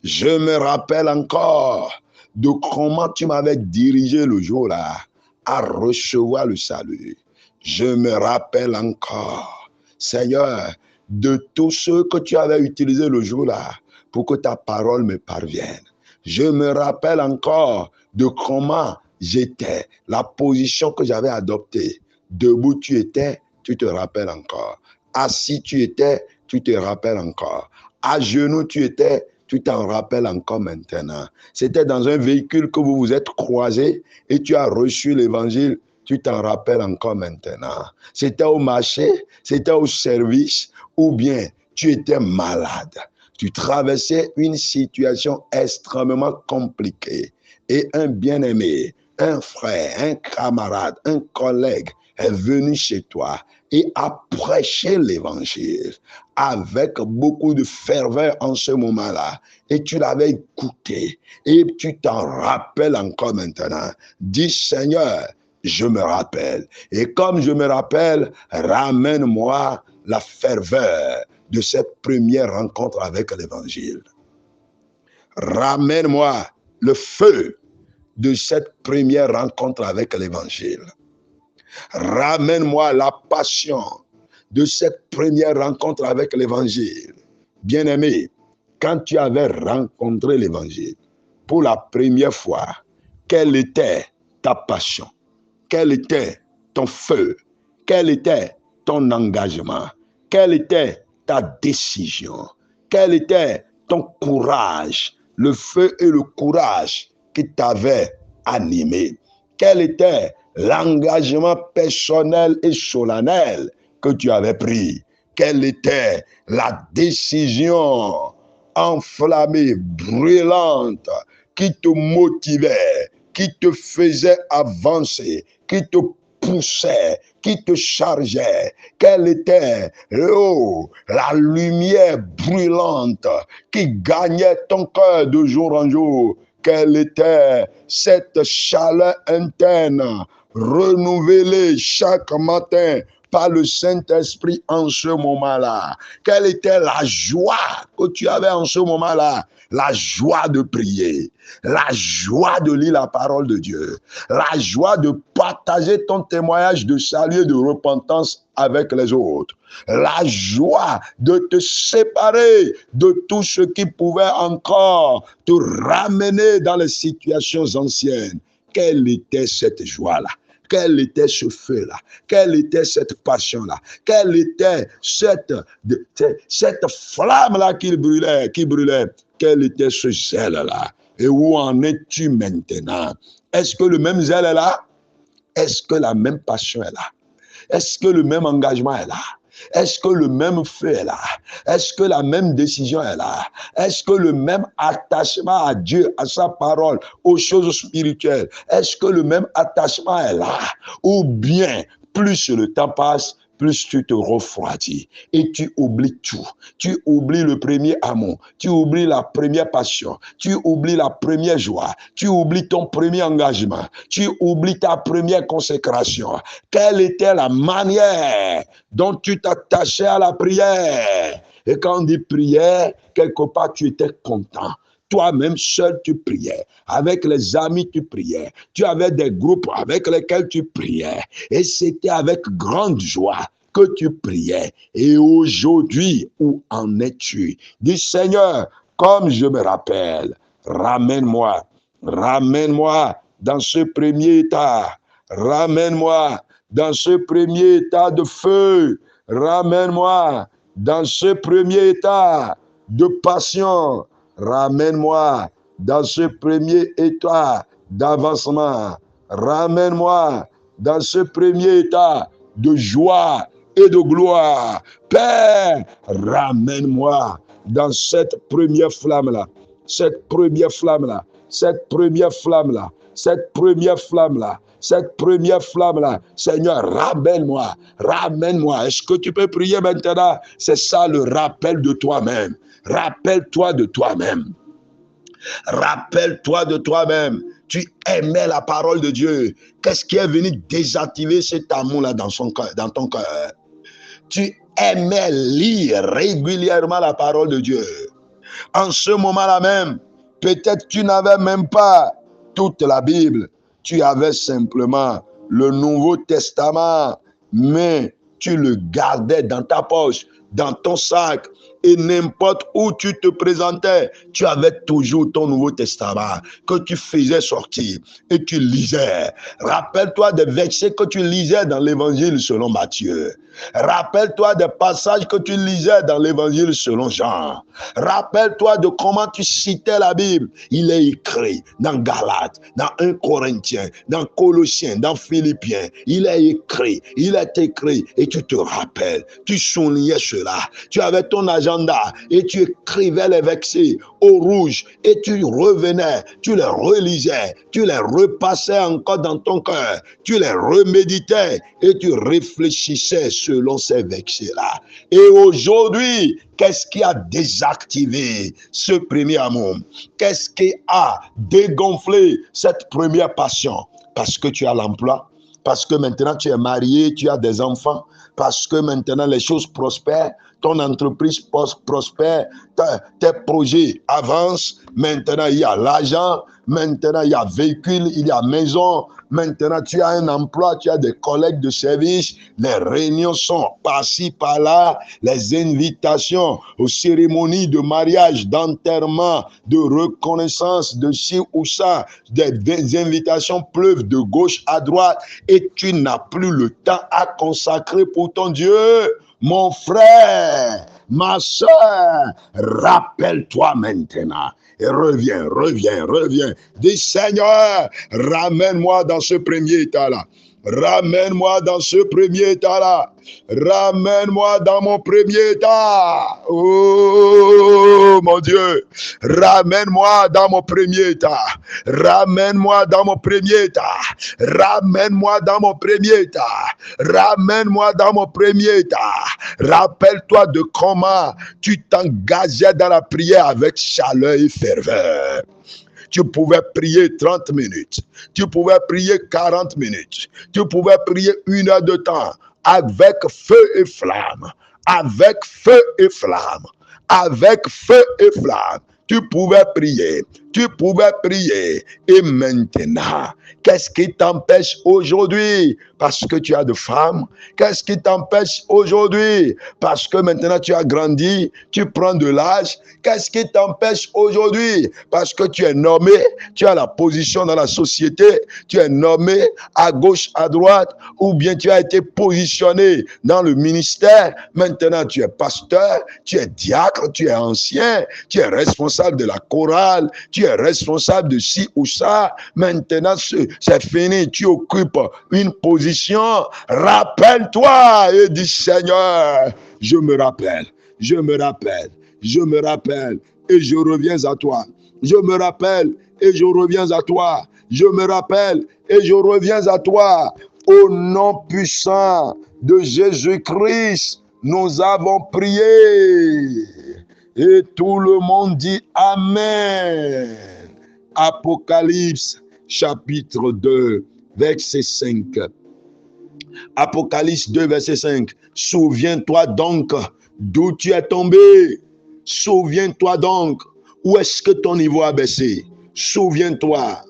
Je me rappelle encore de comment tu m'avais dirigé le jour-là à recevoir le salut. Je me rappelle encore, Seigneur, de tout ce que tu avais utilisé le jour-là pour que ta parole me parvienne. Je me rappelle encore de comment j'étais, la position que j'avais adoptée. Debout tu étais, tu te rappelles encore. Assis tu étais, tu te rappelles encore. À genoux tu étais, tu t'en rappelles encore maintenant. C'était dans un véhicule que vous vous êtes croisés et tu as reçu l'évangile, tu t'en rappelles encore maintenant. C'était au marché, c'était au service, ou bien tu étais malade. Tu traversais une situation extrêmement compliquée. Et un bien-aimé, un frère, un camarade, un collègue est venu chez toi et a prêché l'évangile avec beaucoup de ferveur en ce moment-là. Et tu l'avais écouté et tu t'en rappelles encore maintenant. Dis, Seigneur, je me rappelle. Et comme je me rappelle, ramène-moi la ferveur de cette première rencontre avec l'évangile. Ramène-moi le feu de cette première rencontre avec l'évangile. Ramène-moi la passion de cette première rencontre avec l'évangile. Bien-aimé, quand tu avais rencontré l'évangile pour la première fois, quelle était ta passion? Quel était ton feu? Quel était ton engagement? Quelle était ta décision? Quel était ton courage? Le feu et le courage qui t'avaient animé. Quel était l'engagement personnel et solennel que tu avais pris? Quelle était la décision enflammée, brûlante, qui te motivait, qui te faisait avancer, qui te poussait, qui te chargeait? Quelle était la lumière brûlante qui gagnait ton cœur de jour en jour? Quelle était cette chaleur interne renouvelée chaque matin par le Saint-Esprit en ce moment-là? Quelle était la joie que tu avais en ce moment-là? La joie de prier, la joie de lire la parole de Dieu, la joie de partager ton témoignage de salut et de repentance avec les autres, la joie de te séparer de tout ce qui pouvait encore te ramener dans les situations anciennes. Quelle était cette joie-là? Quel était ce feu-là? Quelle était cette passion-là? Quelle était cette flamme-là qui brûlait? Quel était ce zèle-là? Et où en es-tu maintenant? Est-ce que le même zèle est là? Est-ce que la même passion est là? Est-ce que le même engagement est là? Est-ce que le même feu est là? Est-ce que la même décision est là? Est-ce que le même attachement à Dieu, à sa parole, aux choses spirituelles, est-ce que le même attachement est là? Ou bien, plus le temps passe, plus tu te refroidis et tu oublies tout. Tu oublies le premier amour, tu oublies la première passion, tu oublies la première joie, tu oublies ton premier engagement, tu oublies ta première consécration. Quelle était la manière dont tu t'attachais à la prière? Et quand on dit prière, quelque part tu étais content. Toi-même seul tu priais, avec les amis tu priais, tu avais des groupes avec lesquels tu priais, et c'était avec grande joie que tu priais. Et aujourd'hui, où en es-tu? Dis, Seigneur, comme je me rappelle, ramène-moi dans ce premier état, ramène-moi dans ce premier état de feu, ramène-moi dans ce premier état de passion, ramène-moi dans ce premier état d'avancement. Ramène-moi dans ce premier état de joie et de gloire. Père, ramène-moi dans cette première flamme-là, cette première flamme-là, cette première flamme-là, cette première flamme-là, cette première flamme-là. Seigneur, ramène-moi, ramène-moi. Est-ce que tu peux prier maintenant? C'est ça le rappel de toi-même. Rappelle-toi de toi-même. Rappelle-toi de toi-même. Tu aimais la parole de Dieu. Qu'est-ce qui est venu désactiver cet amour-là dans ton cœur? Tu aimais lire régulièrement la parole de Dieu. En ce moment-là même, peut-être tu n'avais même pas toute la Bible. Tu avais simplement le Nouveau Testament, mais tu le gardais dans ta poche, dans ton sac. Et n'importe où tu te présentais, tu avais toujours ton Nouveau Testament que tu faisais sortir et tu lisais. Rappelle-toi des versets que tu lisais dans l'Évangile selon Matthieu. Rappelle-toi des passages que tu lisais dans l'évangile selon Jean. Rappelle-toi de comment tu citais la Bible. Il est écrit dans Galates, dans 1 Corinthiens, dans Colossiens, dans Philippiens. Il est écrit, et tu te rappelles. Tu soulignais cela. Tu avais ton agenda et tu écrivais les versets au rouge et tu revenais, tu les relisais, tu les repassais encore dans ton cœur, tu les reméditais et tu réfléchissais selon ces versets-là. Et aujourd'hui, qu'est-ce qui a désactivé ce premier amour? Qu'est-ce qui a dégonflé cette première passion? Parce que tu as l'emploi, parce que maintenant tu es marié, tu as des enfants, parce que maintenant les choses prospèrent, ton entreprise prospère, tes projets avancent, maintenant il y a l'argent, maintenant il y a véhicule, il y a maison, maintenant tu as un emploi, tu as des collègues de service, les réunions sont par-ci, par-là, les invitations aux cérémonies de mariage, d'enterrement, de reconnaissance, de ci ou ça, des invitations pleuvent de gauche à droite et tu n'as plus le temps à consacrer pour ton Dieu. Mon frère, ma soeur, rappelle-toi maintenant et reviens. Dis Seigneur, ramène-moi dans ce premier état-là. Ramène-moi dans ce premier état-là. Ramène-moi dans mon premier état. Oh mon Dieu. Ramène-moi dans mon premier état. Ramène-moi dans mon premier état. Ramène-moi dans mon premier état. Ramène-moi dans mon premier état. Rappelle-toi de comment tu t'engageais dans la prière avec chaleur et ferveur. Tu pouvais prier 30 minutes. Tu pouvais prier 40 minutes. Tu pouvais prier 1 heure de temps avec feu et flamme. Avec feu et flamme. Avec feu et flamme. Tu pouvais prier. Tu pouvais prier. Et maintenant, qu'est-ce qui t'empêche aujourd'hui? Parce que tu as de femmes. Qu'est-ce qui t'empêche aujourd'hui? Parce que maintenant tu as grandi, tu prends de l'âge. Qu'est-ce qui t'empêche aujourd'hui? Parce que tu es nommé, tu as la position dans la société, tu es nommé à gauche, à droite, ou bien tu as été positionné dans le ministère. Maintenant tu es pasteur, tu es diacre, tu es ancien, tu es responsable de la chorale, tu es responsable de ci ou ça. Maintenant c'est fini, tu occupes une position. Rappelle-toi et dis Seigneur, je me rappelle et je reviens à toi. Je me rappelle et je reviens à toi. Je me rappelle et je reviens à toi. Au nom puissant de Jésus-Christ, nous avons prié. Et tout le monde dit Amen. Apocalypse chapitre 2, verset 5. Apocalypse 2, verset 5. Souviens-toi donc d'où tu es tombé. Souviens-toi donc où est-ce que ton niveau a baissé. Souviens-toi.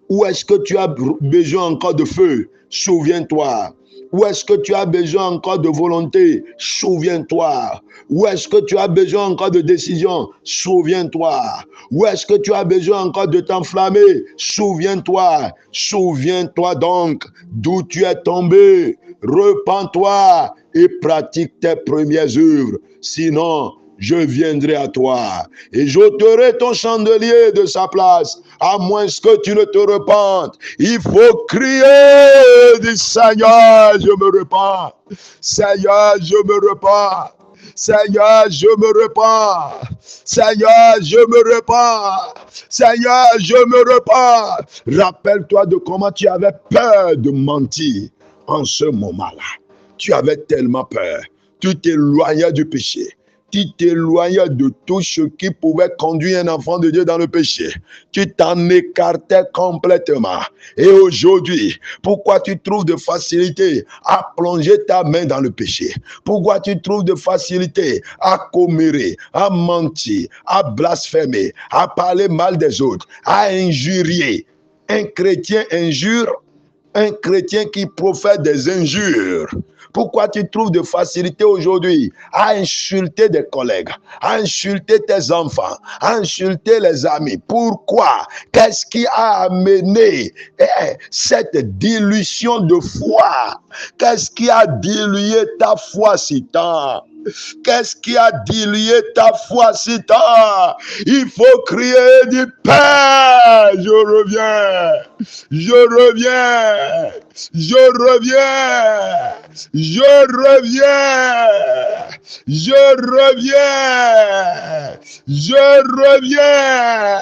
Où est-ce que tu as besoin encore de feu. Souviens-toi. Où est-ce que tu as besoin encore de volonté? Souviens-toi. Où est-ce que tu as besoin encore de décision? Souviens-toi. Où est-ce que tu as besoin encore de t'enflammer? Souviens-toi. Souviens-toi donc d'où tu es tombé. Repens-toi et pratique tes premières œuvres. Sinon, je viendrai à toi et j'ôterai ton chandelier de sa place, à moins que tu ne te repentes. Il faut crier, dis Seigneur, je me repens. Seigneur, je me repens. Seigneur, je me repens. Seigneur, je me repens. Seigneur, je me repens. Rappelle-toi de comment tu avais peur de mentir en ce moment-là. Tu avais tellement peur. Tu t'éloignais du péché. Tu t'éloignais de tout ce qui pouvait conduire un enfant de Dieu dans le péché. Tu t'en écartais complètement. Et aujourd'hui, pourquoi tu trouves de facilité à plonger ta main dans le péché? Pourquoi tu trouves de facilité à commérer, à mentir, à blasphémer, à parler mal des autres, à injurier? Un chrétien injure, un chrétien qui profère des injures Pourquoi tu trouves de facilité aujourd'hui à insulter des collègues, à insulter tes enfants, à insulter les amis? Pourquoi? Qu'est-ce qui a amené cette dilution de foi? Qu'est-ce qui a dilué ta foi si tant? Qu'est-ce qui a dilué ta foi si tant? Il faut crier du Père, je reviens, je reviens, je reviens, je reviens, je reviens, je reviens,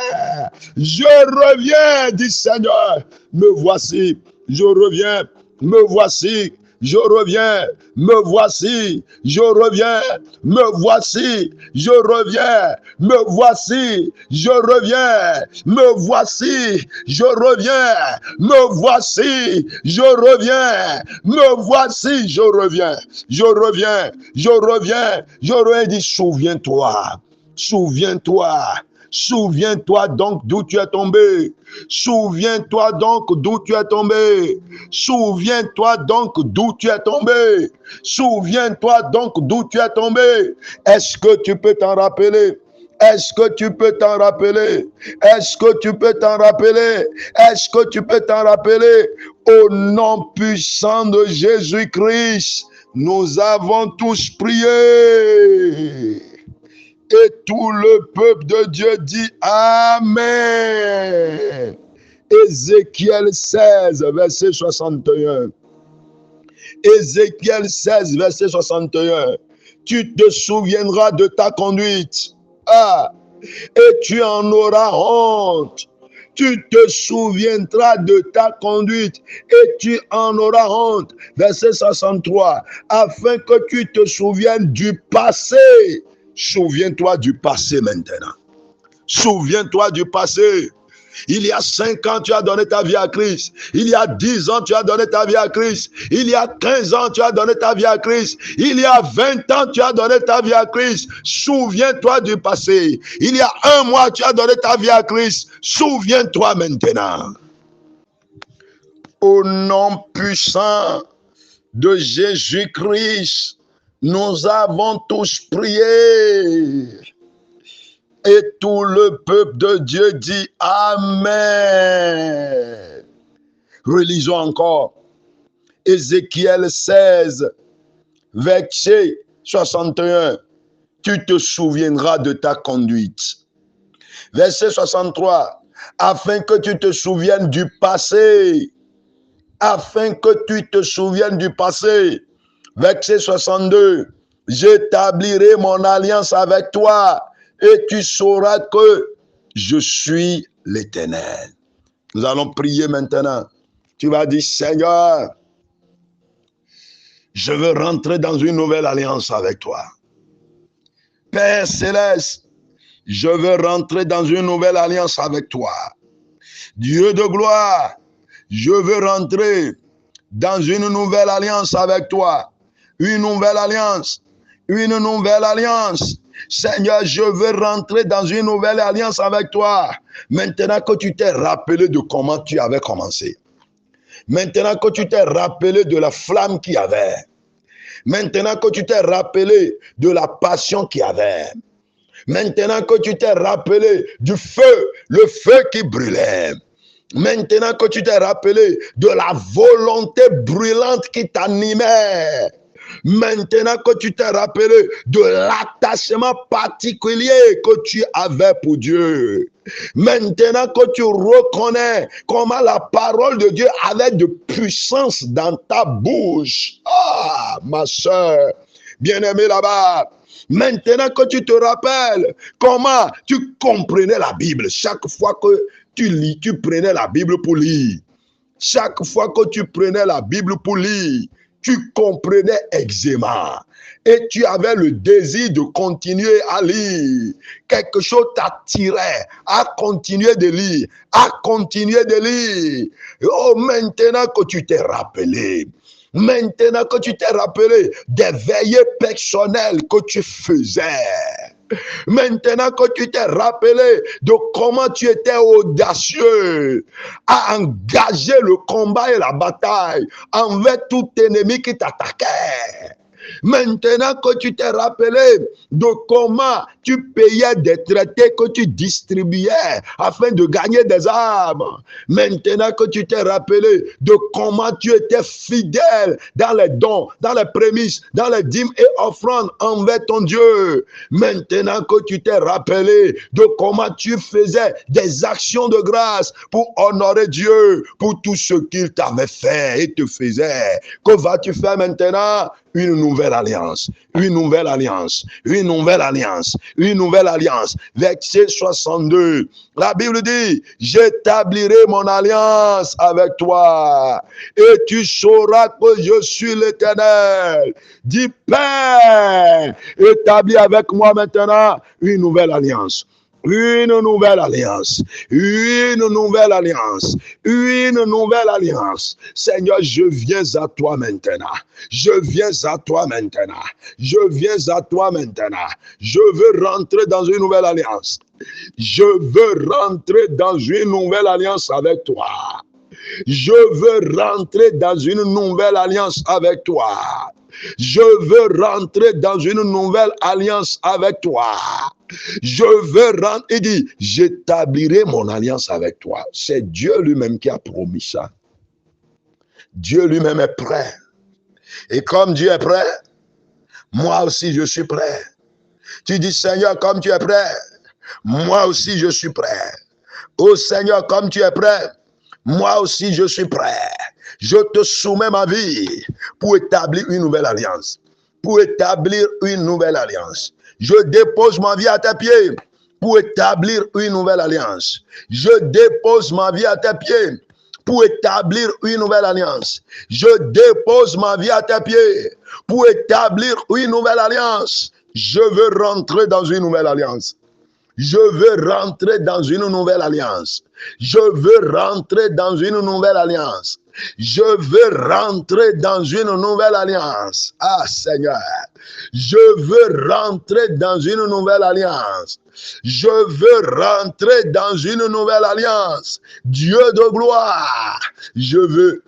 je reviens, dit Seigneur, me voici, je reviens, me voici, je reviens, me voici, je reviens, me voici, je reviens, me voici, je reviens, me voici, je reviens, me voici, je reviens, me voici, je reviens, je reviens, je reviens, je reviens, dis souviens-toi, souviens-toi. Souviens-toi donc d'où tu es tombé. Souviens-toi donc d'où tu es tombé. Souviens-toi donc d'où tu es tombé. Souviens-toi donc d'où tu es tombé. Est-ce que tu peux t'en rappeler? Est-ce que tu peux t'en rappeler? Est-ce que tu peux t'en rappeler? Est-ce que tu peux t'en rappeler? Au nom puissant de Jésus-Christ, nous avons tous prié. Et tout le peuple de Dieu dit Amen. Ézéchiel 16, verset 61. Ézéchiel 16, verset 61. Tu te souviendras de ta conduite. Et tu en auras honte. Tu te souviendras de ta conduite et tu en auras honte. Verset 63. Afin que tu te souviennes du passé. Souviens-toi du passé maintenant. Souviens-toi du passé. Il y a 5 ans, tu as donné ta vie à Christ. Il y a 10 ans, tu as donné ta vie à Christ. Il y a 15 ans, tu as donné ta vie à Christ. Il y a 20 ans, tu as donné ta vie à Christ. Souviens-toi du passé. Il y a 1 mois, tu as donné ta vie à Christ. Souviens-toi maintenant. Au nom puissant de Jésus-Christ, nous avons tous prié. Et tout le peuple de Dieu dit Amen. Relisons encore. Ézéchiel 16, verset 61. Tu te souviendras de ta conduite. Verset 63. Afin que tu te souviennes du passé. Afin que tu te souviennes du passé. Verset 62. J'établirai mon alliance avec toi. Et tu sauras que je suis l'Éternel. Nous allons prier maintenant. Tu vas dire, Seigneur, je veux rentrer dans une nouvelle alliance avec toi. Père Céleste, je veux rentrer dans une nouvelle alliance avec toi. Dieu de gloire, je veux rentrer dans une nouvelle alliance avec toi. Une nouvelle alliance. Une nouvelle alliance. Seigneur, je veux rentrer dans une nouvelle alliance avec toi. Maintenant que tu t'es rappelé de comment tu avais commencé. Maintenant que tu t'es rappelé de la flamme qu'il y avait. Maintenant que tu t'es rappelé de la passion qu'il y avait. Maintenant que tu t'es rappelé du feu, le feu qui brûlait. Maintenant que tu t'es rappelé de la volonté brûlante qui t'animait. Maintenant que tu t'es rappelé de l'attachement particulier que tu avais pour Dieu. Maintenant que tu reconnais comment la parole de Dieu avait de puissance dans ta bouche. Ah, ma soeur, bien-aimée là-bas. Maintenant que tu te rappelles comment tu comprenais la Bible. Chaque fois que tu lis, tu prenais la Bible pour lire. Chaque fois que tu prenais la Bible pour lire, tu comprenais aisément et tu avais le désir de continuer à lire. Quelque chose t'attirait à continuer de lire, à continuer de lire. Oh, maintenant que tu t'es rappelé, maintenant que tu t'es rappelé des veillées personnelles que tu faisais, Maintenant que tu t'es rappelé de comment tu étais audacieux à engager le combat et la bataille envers tout ennemi qui t'attaquait. Maintenant que tu t'es rappelé de comment tu payais des traités que tu distribuais afin de gagner des âmes. Maintenant que tu t'es rappelé de comment tu étais fidèle dans les dons, dans les prémices, dans les dîmes et offrandes envers ton Dieu. Maintenant que tu t'es rappelé de comment tu faisais des actions de grâce pour honorer Dieu pour tout ce qu'il t'avait fait et te faisait. Que vas-tu faire maintenant? Une nouvelle alliance, une nouvelle alliance, une nouvelle alliance, une nouvelle alliance. Verset 62, la Bible dit, j'établirai mon alliance avec toi et tu sauras que je suis l'Éternel. Dis, Père, établis avec moi maintenant une nouvelle alliance. Une nouvelle alliance, une nouvelle alliance, une nouvelle alliance. Seigneur, je viens à toi maintenant. Je viens à toi maintenant. Je viens à toi maintenant. Je veux rentrer dans une nouvelle alliance. Je veux rentrer dans une nouvelle alliance avec toi. Je veux rentrer dans une nouvelle alliance avec toi. Je veux rentrer dans une nouvelle alliance avec toi. Je veux rentrer. Il dit, j'établirai mon alliance avec toi. C'est Dieu lui-même qui a promis ça. Dieu lui-même est prêt. Et comme Dieu est prêt, moi aussi je suis prêt. Tu dis, Seigneur, comme tu es prêt, moi aussi je suis prêt. Oh Seigneur, comme tu es prêt, moi aussi je suis prêt. Je te soumets ma vie pour établir une nouvelle alliance. Pour établir une nouvelle alliance. Je dépose ma vie à tes pieds pour établir une nouvelle alliance. Je dépose ma vie à tes pieds pour établir une nouvelle alliance. Je dépose ma vie à tes pieds pour établir une nouvelle alliance. Je veux rentrer dans une nouvelle alliance. Je veux rentrer dans une nouvelle alliance. Je veux rentrer dans une nouvelle alliance. Je veux rentrer dans une nouvelle alliance. Ah Seigneur, je veux rentrer dans une nouvelle alliance. Je veux rentrer dans une nouvelle alliance. Dieu de gloire, je veux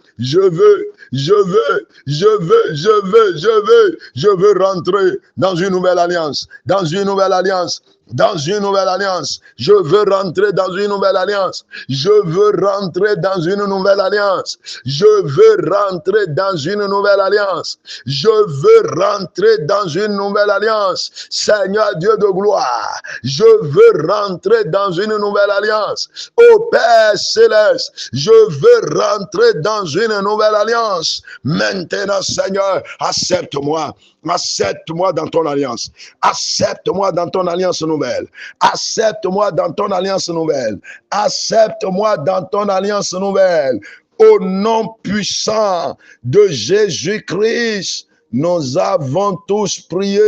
rentrer dans une nouvelle alliance, dans une nouvelle alliance, dans une nouvelle alliance. Je veux rentrer dans une nouvelle alliance. Je veux rentrer dans une nouvelle alliance. Je veux rentrer dans une nouvelle alliance. Je veux rentrer dans une nouvelle alliance. Seigneur Dieu de gloire, je veux rentrer dans une nouvelle alliance. Ô Père céleste, je veux rentrer dans une nouvelle alliance. Maintenant, Seigneur, accepte-moi. Accepte-moi dans ton alliance. Accepte-moi dans ton alliance nouvelle. Accepte-moi dans ton alliance nouvelle. Accepte-moi dans ton alliance nouvelle. Au nom puissant de Jésus-Christ, nous avons tous prié.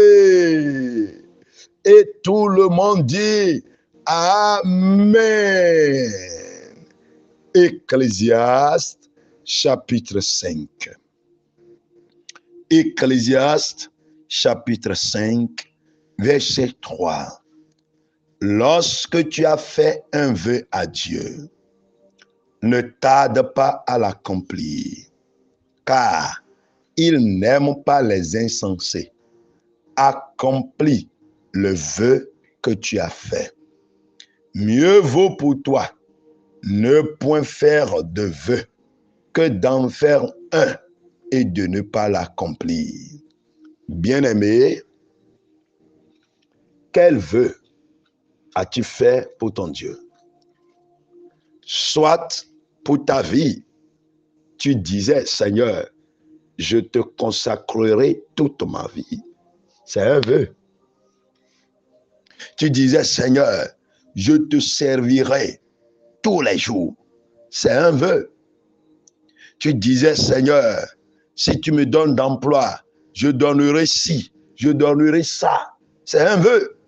Et tout le monde dit Amen. Ecclésiaste chapitre 5. Ecclésiaste chapitre 5, verset 3. Lorsque tu as fait un vœu à Dieu, ne tarde pas à l'accomplir, car il n'aime pas les insensés. Accomplis le vœu que tu as fait. Mieux vaut pour toi ne point faire de vœu que d'en faire un et de ne pas l'accomplir. Bien-aimé, quel vœu as-tu fait pour ton Dieu? Soit pour ta vie, tu disais, Seigneur, je te consacrerai toute ma vie. C'est un vœu. Tu disais, Seigneur, je te servirai tous les jours. C'est un vœu. Tu disais, Seigneur, si tu me donnes d'emploi, je donnerai ci, je donnerai ça. C'est un vœu.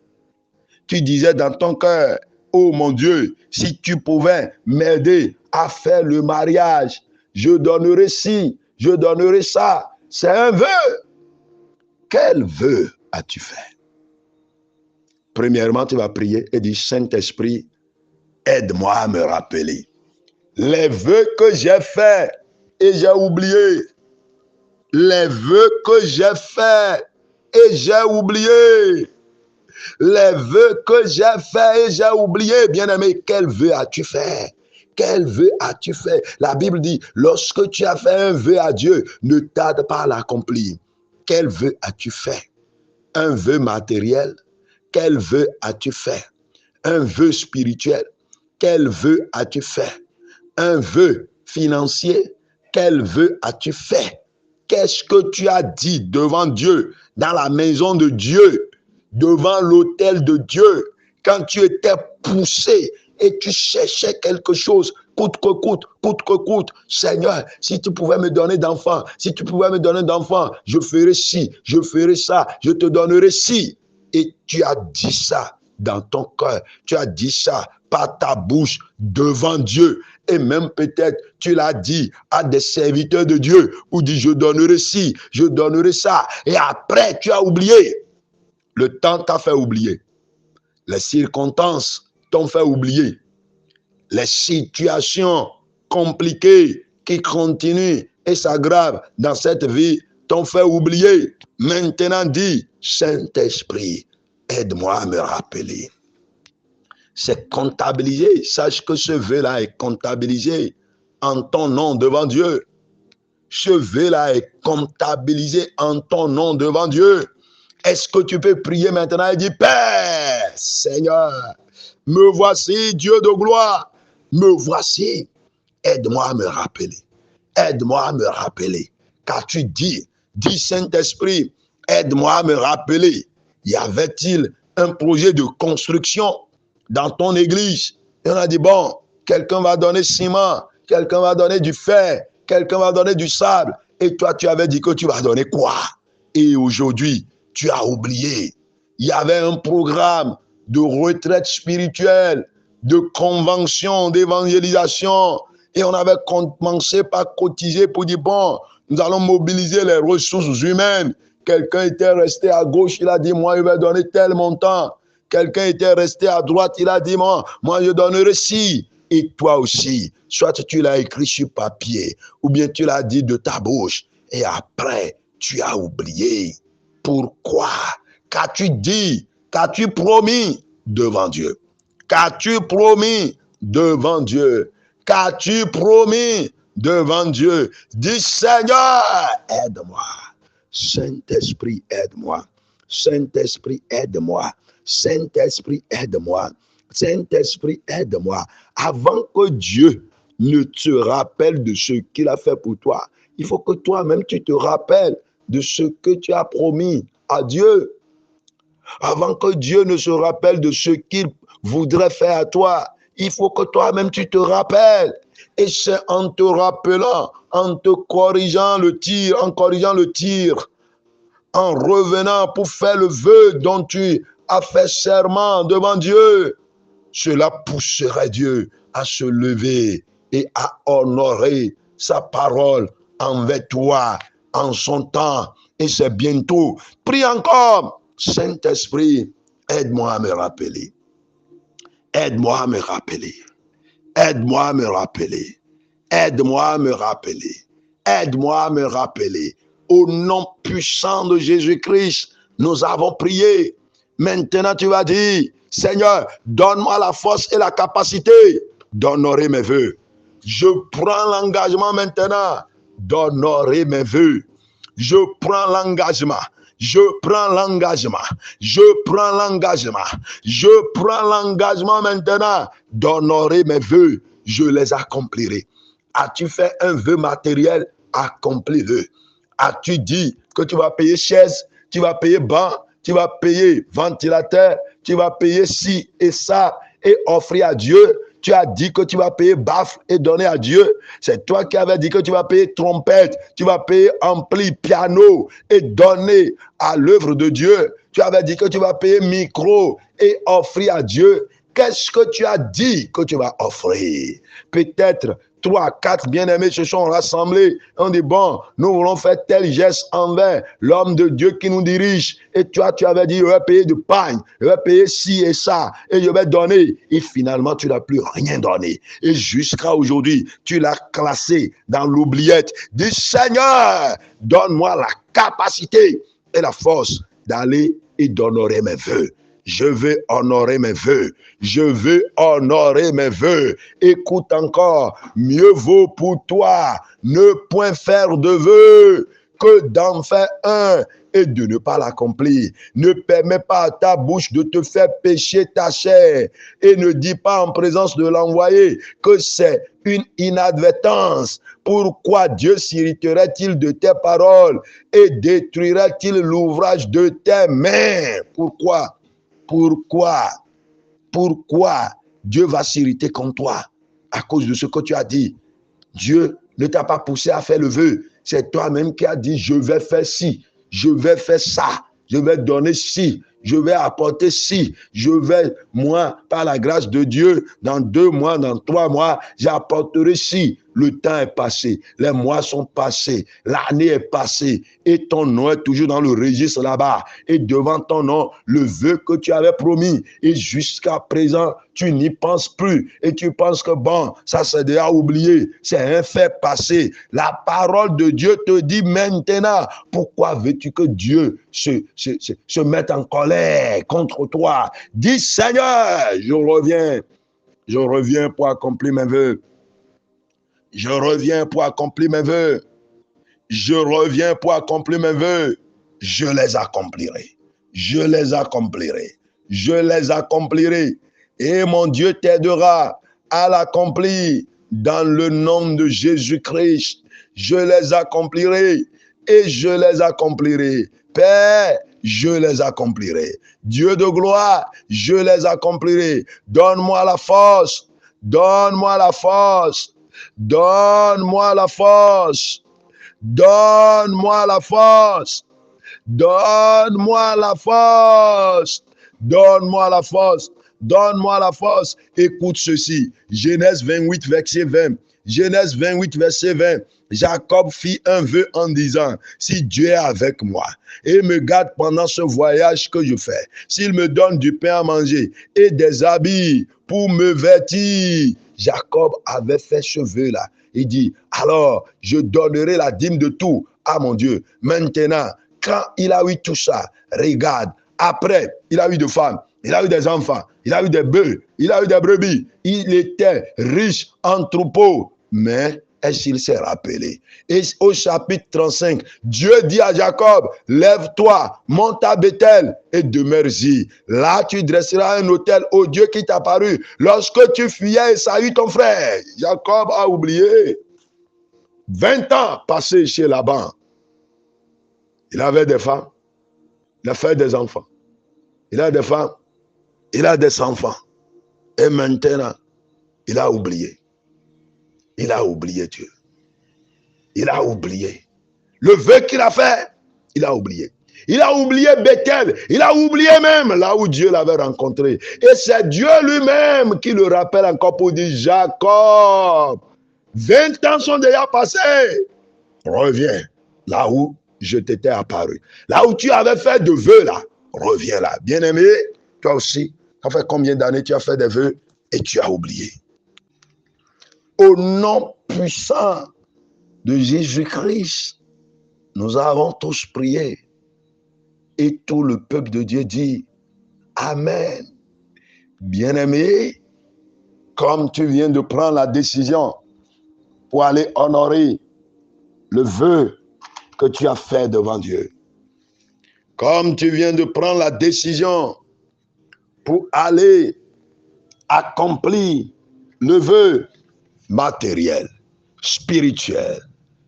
Tu disais dans ton cœur, oh mon Dieu, si tu pouvais m'aider à faire le mariage, je donnerai ci, je donnerai ça. C'est un vœu. Quel vœu as-tu fait? Premièrement, tu vas prier et dire, Saint-Esprit, aide-moi à me rappeler les vœux que j'ai faits et j'ai oublié. Les vœux que j'ai faits et j'ai oublié. Les vœux que j'ai faits et j'ai oublié. Bien-aimé, quel vœu as-tu fait? Quel vœu as-tu fait? La Bible dit, lorsque tu as fait un vœu à Dieu, ne tarde pas à l'accomplir. Quel vœu as-tu fait? Un vœu matériel? Quel vœu as-tu fait? Un vœu spirituel? Quel vœu as-tu fait? Un vœu financier? Quel vœu as-tu fait? Qu'est-ce que tu as dit devant Dieu, dans la maison de Dieu, devant l'autel de Dieu, quand tu étais poussé et tu cherchais quelque chose, coûte que coûte, coûte que coûte. Seigneur, si tu pouvais me donner d'enfants, si tu pouvais me donner d'enfants, je ferais ci, je ferais ça, je te donnerais ci. Et tu as dit ça dans ton cœur, tu as dit ça par ta bouche devant Dieu. Et même peut-être tu l'as dit à des serviteurs de Dieu ou dit je donnerai ci, je donnerai ça. Et après tu as oublié. Le temps t'a fait oublier. Les circonstances t'ont fait oublier. Les situations compliquées qui continuent et s'aggravent dans cette vie t'ont fait oublier. Maintenant dis, Saint-Esprit, aide-moi à me rappeler. C'est comptabilisé. Sache que ce vœu-là est comptabilisé en ton nom devant Dieu. Ce vœu-là est comptabilisé en ton nom devant Dieu. Est-ce que tu peux prier maintenant et dire, Père, Seigneur, me voici, Dieu de gloire, me voici. Aide-moi à me rappeler. Aide-moi à me rappeler. Car tu dis Saint-Esprit, aide-moi à me rappeler. Y avait-il un projet de construction dans ton église? Et on a dit, bon, quelqu'un va donner ciment, quelqu'un va donner du fer, quelqu'un va donner du sable. Et toi, tu avais dit que tu vas donner quoi? Et aujourd'hui, tu as oublié. Il y avait un programme de retraite spirituelle, de convention, d'évangélisation. Et on avait commencé par cotiser pour dire, bon, nous allons mobiliser les ressources humaines. Quelqu'un était resté à gauche, il a dit, moi, je vais donner tel montant. Quelqu'un était resté à droite, il a dit, moi, je donnerai ci. Et toi aussi, soit tu l'as écrit sur papier, ou bien tu l'as dit de ta bouche. Et après, tu as oublié. Pourquoi? Qu'as-tu dit? Qu'as-tu promis devant Dieu? Qu'as-tu promis devant Dieu? Qu'as-tu promis devant Dieu? Dis, Seigneur, aide-moi. Saint-Esprit, aide-moi. Saint-Esprit, aide-moi. Saint-Esprit, aide-moi. Saint-Esprit, aide-moi. Avant que Dieu ne te rappelle de ce qu'il a fait pour toi, il faut que toi-même tu te rappelles de ce que tu as promis à Dieu. Avant que Dieu ne se rappelle de ce qu'il voudrait faire à toi, il faut que toi-même tu te rappelles. Et c'est en te rappelant, en te corrigeant le tir, en corrigeant le tir, en revenant pour faire le vœu dont tu as fait serment devant Dieu, cela pousserait Dieu à se lever et à honorer sa parole envers toi en son temps. Et c'est bientôt. Prie encore. Saint-Esprit, aide-moi à me rappeler. Aide-moi à me rappeler. Aide-moi à me rappeler. Aide-moi à me rappeler. Aide-moi à me rappeler. Au nom puissant de Jésus-Christ, nous avons prié. Maintenant, tu vas dire, Seigneur, donne-moi la force et la capacité d'honorer mes vœux. Je prends l'engagement maintenant d'honorer mes vœux. Je prends l'engagement. Je prends l'engagement. Je prends l'engagement. Je prends l'engagement maintenant d'honorer mes vœux. Je les accomplirai. As-tu fait un vœu matériel? Accomplis-le. As-tu dit que tu vas payer chaise, tu vas payer banc, tu vas payer ventilateur, tu vas payer ci et ça et offrir à Dieu? Tu as dit que tu vas payer baffle et donner à Dieu. C'est toi qui avais dit que tu vas payer trompette, tu vas payer ampli, piano et donner à l'œuvre de Dieu. Tu avais dit que tu vas payer micro et offrir à Dieu. Qu'est-ce que tu as dit que tu vas offrir? Peut-être 3, 4 bien-aimés se sont rassemblés. On dit, bon, nous voulons faire tel geste envers l'homme de Dieu qui nous dirige. Et toi, tu avais dit, je vais payer de pagne, je vais payer ci et ça, et je vais donner. Et finalement, tu n'as plus rien donné. Et jusqu'à aujourd'hui, tu l'as classé dans l'oubliette. Dis, Seigneur, donne-moi la capacité et la force d'aller et d'honorer mes vœux. Je veux honorer mes vœux. Je veux honorer mes vœux. Écoute encore, mieux vaut pour toi ne point faire de vœux que d'en faire un et de ne pas l'accomplir. Ne permets pas à ta bouche de te faire pécher ta chair et ne dis pas en présence de l'envoyé que c'est une inadvertance. Pourquoi Dieu s'irriterait-il de tes paroles et détruirait-il l'ouvrage de tes mains? Pourquoi Dieu va s'irriter contre toi à cause de ce que tu as dit? Dieu ne t'a pas poussé à faire le vœu. C'est toi-même qui as dit, je vais faire ci, je vais faire ça, je vais donner ci, je vais apporter ci, je vais, moi, par la grâce de Dieu, dans 2 mois, dans 3 mois, j'apporterai ci. Le temps est passé, les mois sont passés, l'année est passée et ton nom est toujours dans le registre là-bas. Et devant ton nom, le vœu que tu avais promis et jusqu'à présent, tu n'y penses plus et tu penses que bon, ça c'est déjà oublié, c'est un fait passé. La parole de Dieu te dit maintenant, pourquoi veux-tu que Dieu se mette en colère contre toi? Dis, Seigneur, je reviens pour accomplir mes vœux. Je reviens pour accomplir mes vœux. Je reviens pour accomplir mes vœux. Je les accomplirai. Je les accomplirai. Je les accomplirai. Et mon Dieu t'aidera à l'accomplir dans le nom de Jésus-Christ. Je les accomplirai et je les accomplirai. Père, je les accomplirai. Dieu de gloire, je les accomplirai. Donne-moi la force. Donne-moi la force. Donne-moi la force. Donne-moi la force. Donne-moi la force. Donne-moi la force. Donne-moi la force. Écoute ceci. Genèse 28, verset 20. Genèse 28, verset 20. Jacob fit un vœu en disant, si Dieu est avec moi et me garde pendant ce voyage que je fais, s'il me donne du pain à manger et des habits pour me vêtir. Jacob avait fait ce vœu-là. Il dit, alors je donnerai la dîme de tout à mon Dieu. Maintenant, quand il a eu tout ça, regarde, après, il a eu des femmes, il a eu des enfants, il a eu des bœufs, il a eu des brebis. Il était riche en troupeaux, mais est-ce qu'il s'est rappelé? Et au chapitre 35, Dieu dit à Jacob, lève-toi, monte à Bethel et demeure-y. Là, tu dresseras un autel au Dieu qui t'a paru lorsque tu fuyais Esaü ton frère. Jacob a oublié. 20 ans passés chez Laban. Il avait des femmes, il a fait des enfants. Il a des femmes, il a des enfants. Et maintenant, il a oublié. Il a oublié Dieu. Il a oublié. Le vœu qu'il a fait, il a oublié. Il a oublié Bethel. Il a oublié même là où Dieu l'avait rencontré. Et c'est Dieu lui-même qui le rappelle encore pour dire, Jacob, 20 ans sont déjà passés. Reviens là où je t'étais apparu. Là où tu avais fait de vœux là. Reviens là. Bien-aimé, toi aussi, ça fait combien d'années tu as fait des vœux et tu as oublié? Au nom puissant de Jésus-Christ, nous avons tous prié. Et tout le peuple de Dieu dit, Amen. Bien-aimé, comme tu viens de prendre la décision pour aller honorer le vœu que tu as fait devant Dieu, comme tu viens de prendre la décision pour aller accomplir le vœu matériel, spirituel,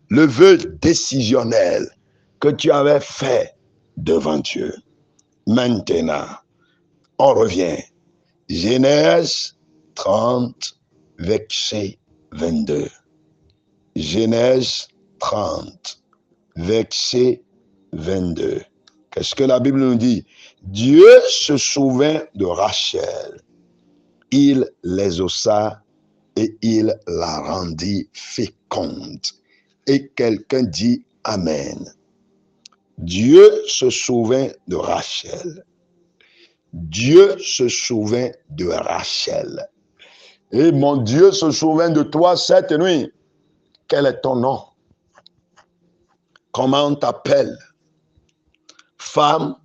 le vœu décisionnel que tu avais fait devant Dieu. Maintenant, on revient. Genèse 30, verset 22. Genèse 30, verset 22. Qu'est-ce que la Bible nous dit? Dieu se souvint de Rachel. Il les ossa et il la rendit féconde. Et quelqu'un dit Amen. Dieu se souvint de Rachel. Dieu se souvint de Rachel. Et mon Dieu se souvint de toi cette nuit. Quel est ton nom? Comment on t'appelle? Femme,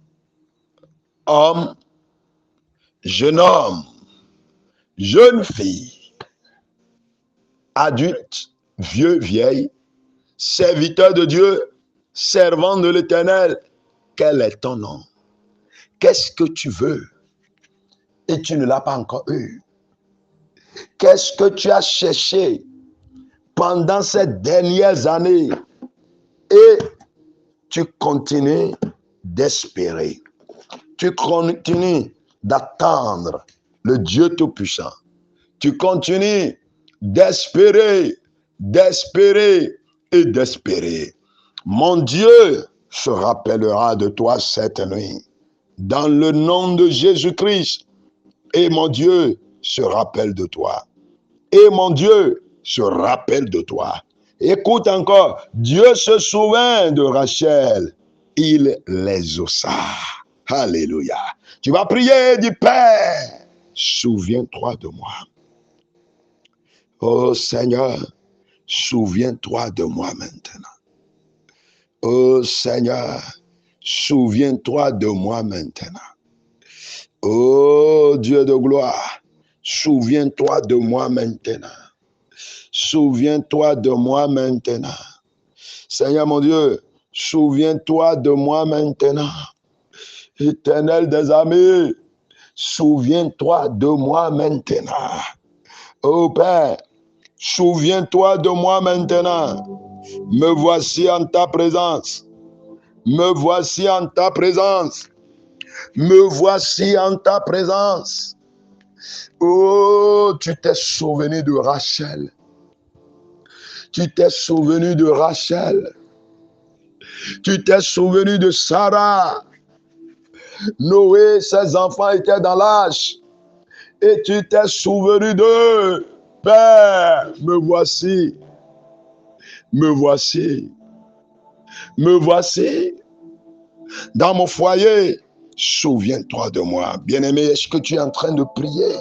homme, jeune homme, jeune fille, adulte, vieux, vieille, serviteur de Dieu, servant de l'Éternel. Quel est ton nom? Qu'est-ce que tu veux? Et tu ne l'as pas encore eu. Qu'est-ce que tu as cherché pendant ces dernières années? Et tu continues d'espérer. Tu continues d'attendre le Dieu Tout-Puissant. Tu continues d'espérer, d'espérer et d'espérer. Mon Dieu se rappellera de toi cette nuit. Dans le nom de Jésus-Christ. Et mon Dieu se rappelle de toi. Et mon Dieu se rappelle de toi. Écoute encore. Dieu se souvint de Rachel. Il les ossa. Alléluia. Tu vas prier du Père. Souviens-toi de moi. Oh Seigneur, souviens-toi de moi maintenant. Oh Seigneur, souviens-toi de moi maintenant. Oh Dieu de gloire, souviens-toi de moi maintenant. Souviens-toi de moi maintenant. Seigneur mon Dieu, souviens-toi de moi maintenant. Éternel des armées, souviens-toi de moi maintenant. Oh Père, souviens-toi de moi maintenant. Me voici en ta présence. Me voici en ta présence. Me voici en ta présence. Oh, tu t'es souvenu de Rachel. Tu t'es souvenu de Rachel. Tu t'es souvenu de Sarah. Noé, ses enfants étaient dans l'âge. Et tu t'es souvenu d'eux. Père, me voici. Me voici. Me voici. Dans mon foyer, souviens-toi de moi. Bien-aimé, est-ce que tu es en train de prier?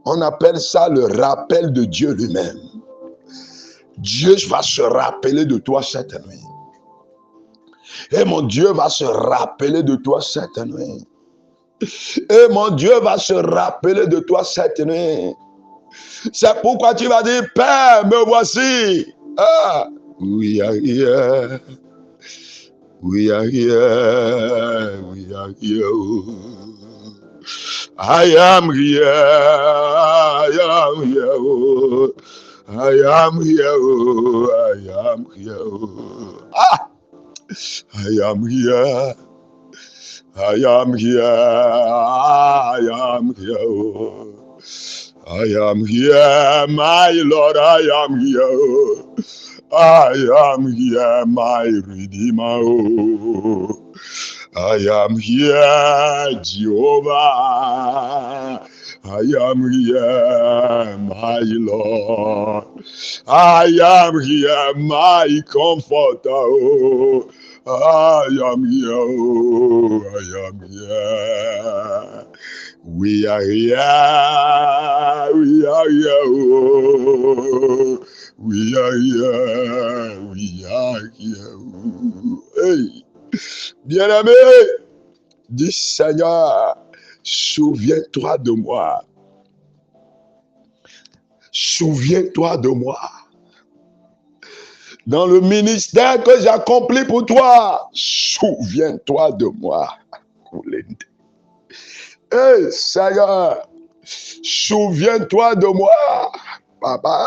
On appelle ça le rappel de Dieu lui-même. Dieu va se rappeler de toi cette nuit. Et mon Dieu va se rappeler de toi cette nuit. Et mon Dieu va se rappeler de toi cette nuit. C'est pourquoi tu vas dire, Père, me voici. Ah, we are here. We are here. We are here. I am here. I am here. I am here. I am here. Ah, I am here. I am here. I am here. I am here, my Lord, I am here. I am here, my Redeemer. I am here, Jehovah. I am here, my Lord. I am here, my Comforter. I am here. I am here. We are here, we are here, oh. We are here, we are here. Oh. Hey, bien-aimé, dis Seigneur, souviens-toi de moi. Souviens-toi de moi. Dans le ministère que j'accomplis pour toi, souviens-toi de moi. Hey, Seigneur, souviens-toi de moi, Papa.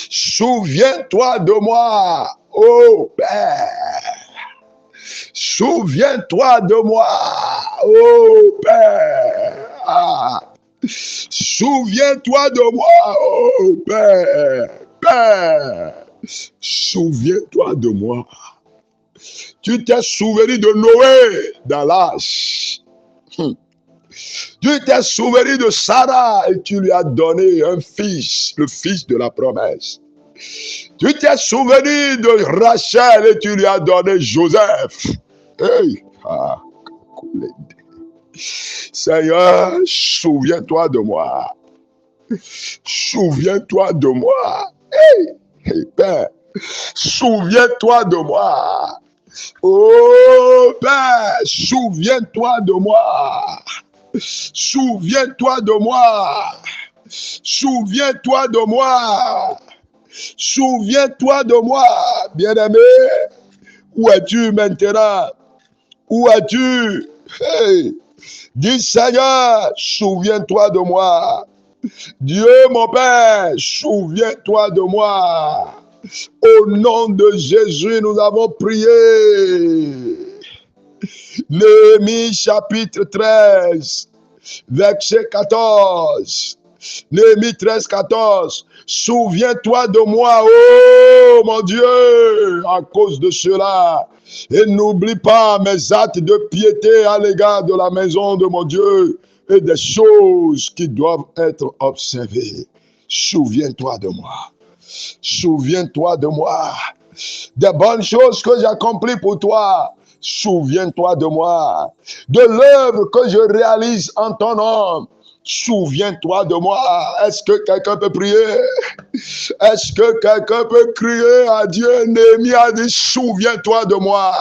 Souviens-toi de moi, oh Père. Souviens-toi de moi, oh Père. Ah. Souviens-toi de moi, oh Père. Père, souviens-toi de moi. Tu t'es souvenu de Noé dans l'âge. Tu t'es souvenu de Sarah et tu lui as donné un fils, le fils de la promesse. Tu t'es souvenu de Rachel et tu lui as donné Joseph. Hey. Seigneur, souviens-toi de moi. Souviens-toi de moi. Hey, Père, souviens-toi de moi. Oh Père, souviens-toi de moi. Souviens-toi de moi. Souviens-toi de moi. Souviens-toi de moi, bien-aimé. Où es-tu maintenant? Où es-tu? Hey. Dis Seigneur, souviens-toi de moi. Dieu mon Père, souviens-toi de moi. Au nom de Jésus, nous avons prié. Néhémie chapitre 13, verset 14. Néhémie 13, 14. Souviens-toi de moi, oh mon Dieu, à cause de cela. Et n'oublie pas mes actes de piété à l'égard de la maison de mon Dieu et des choses qui doivent être observées. Souviens-toi de moi. Souviens-toi de moi. Des bonnes choses que j'ai accomplies pour toi. Souviens-toi de moi. De l'œuvre que je réalise en ton nom. Souviens-toi de moi. Est-ce que quelqu'un peut prier? Est-ce que quelqu'un peut crier à Dieu? Néhémie a dit, souviens-toi de moi.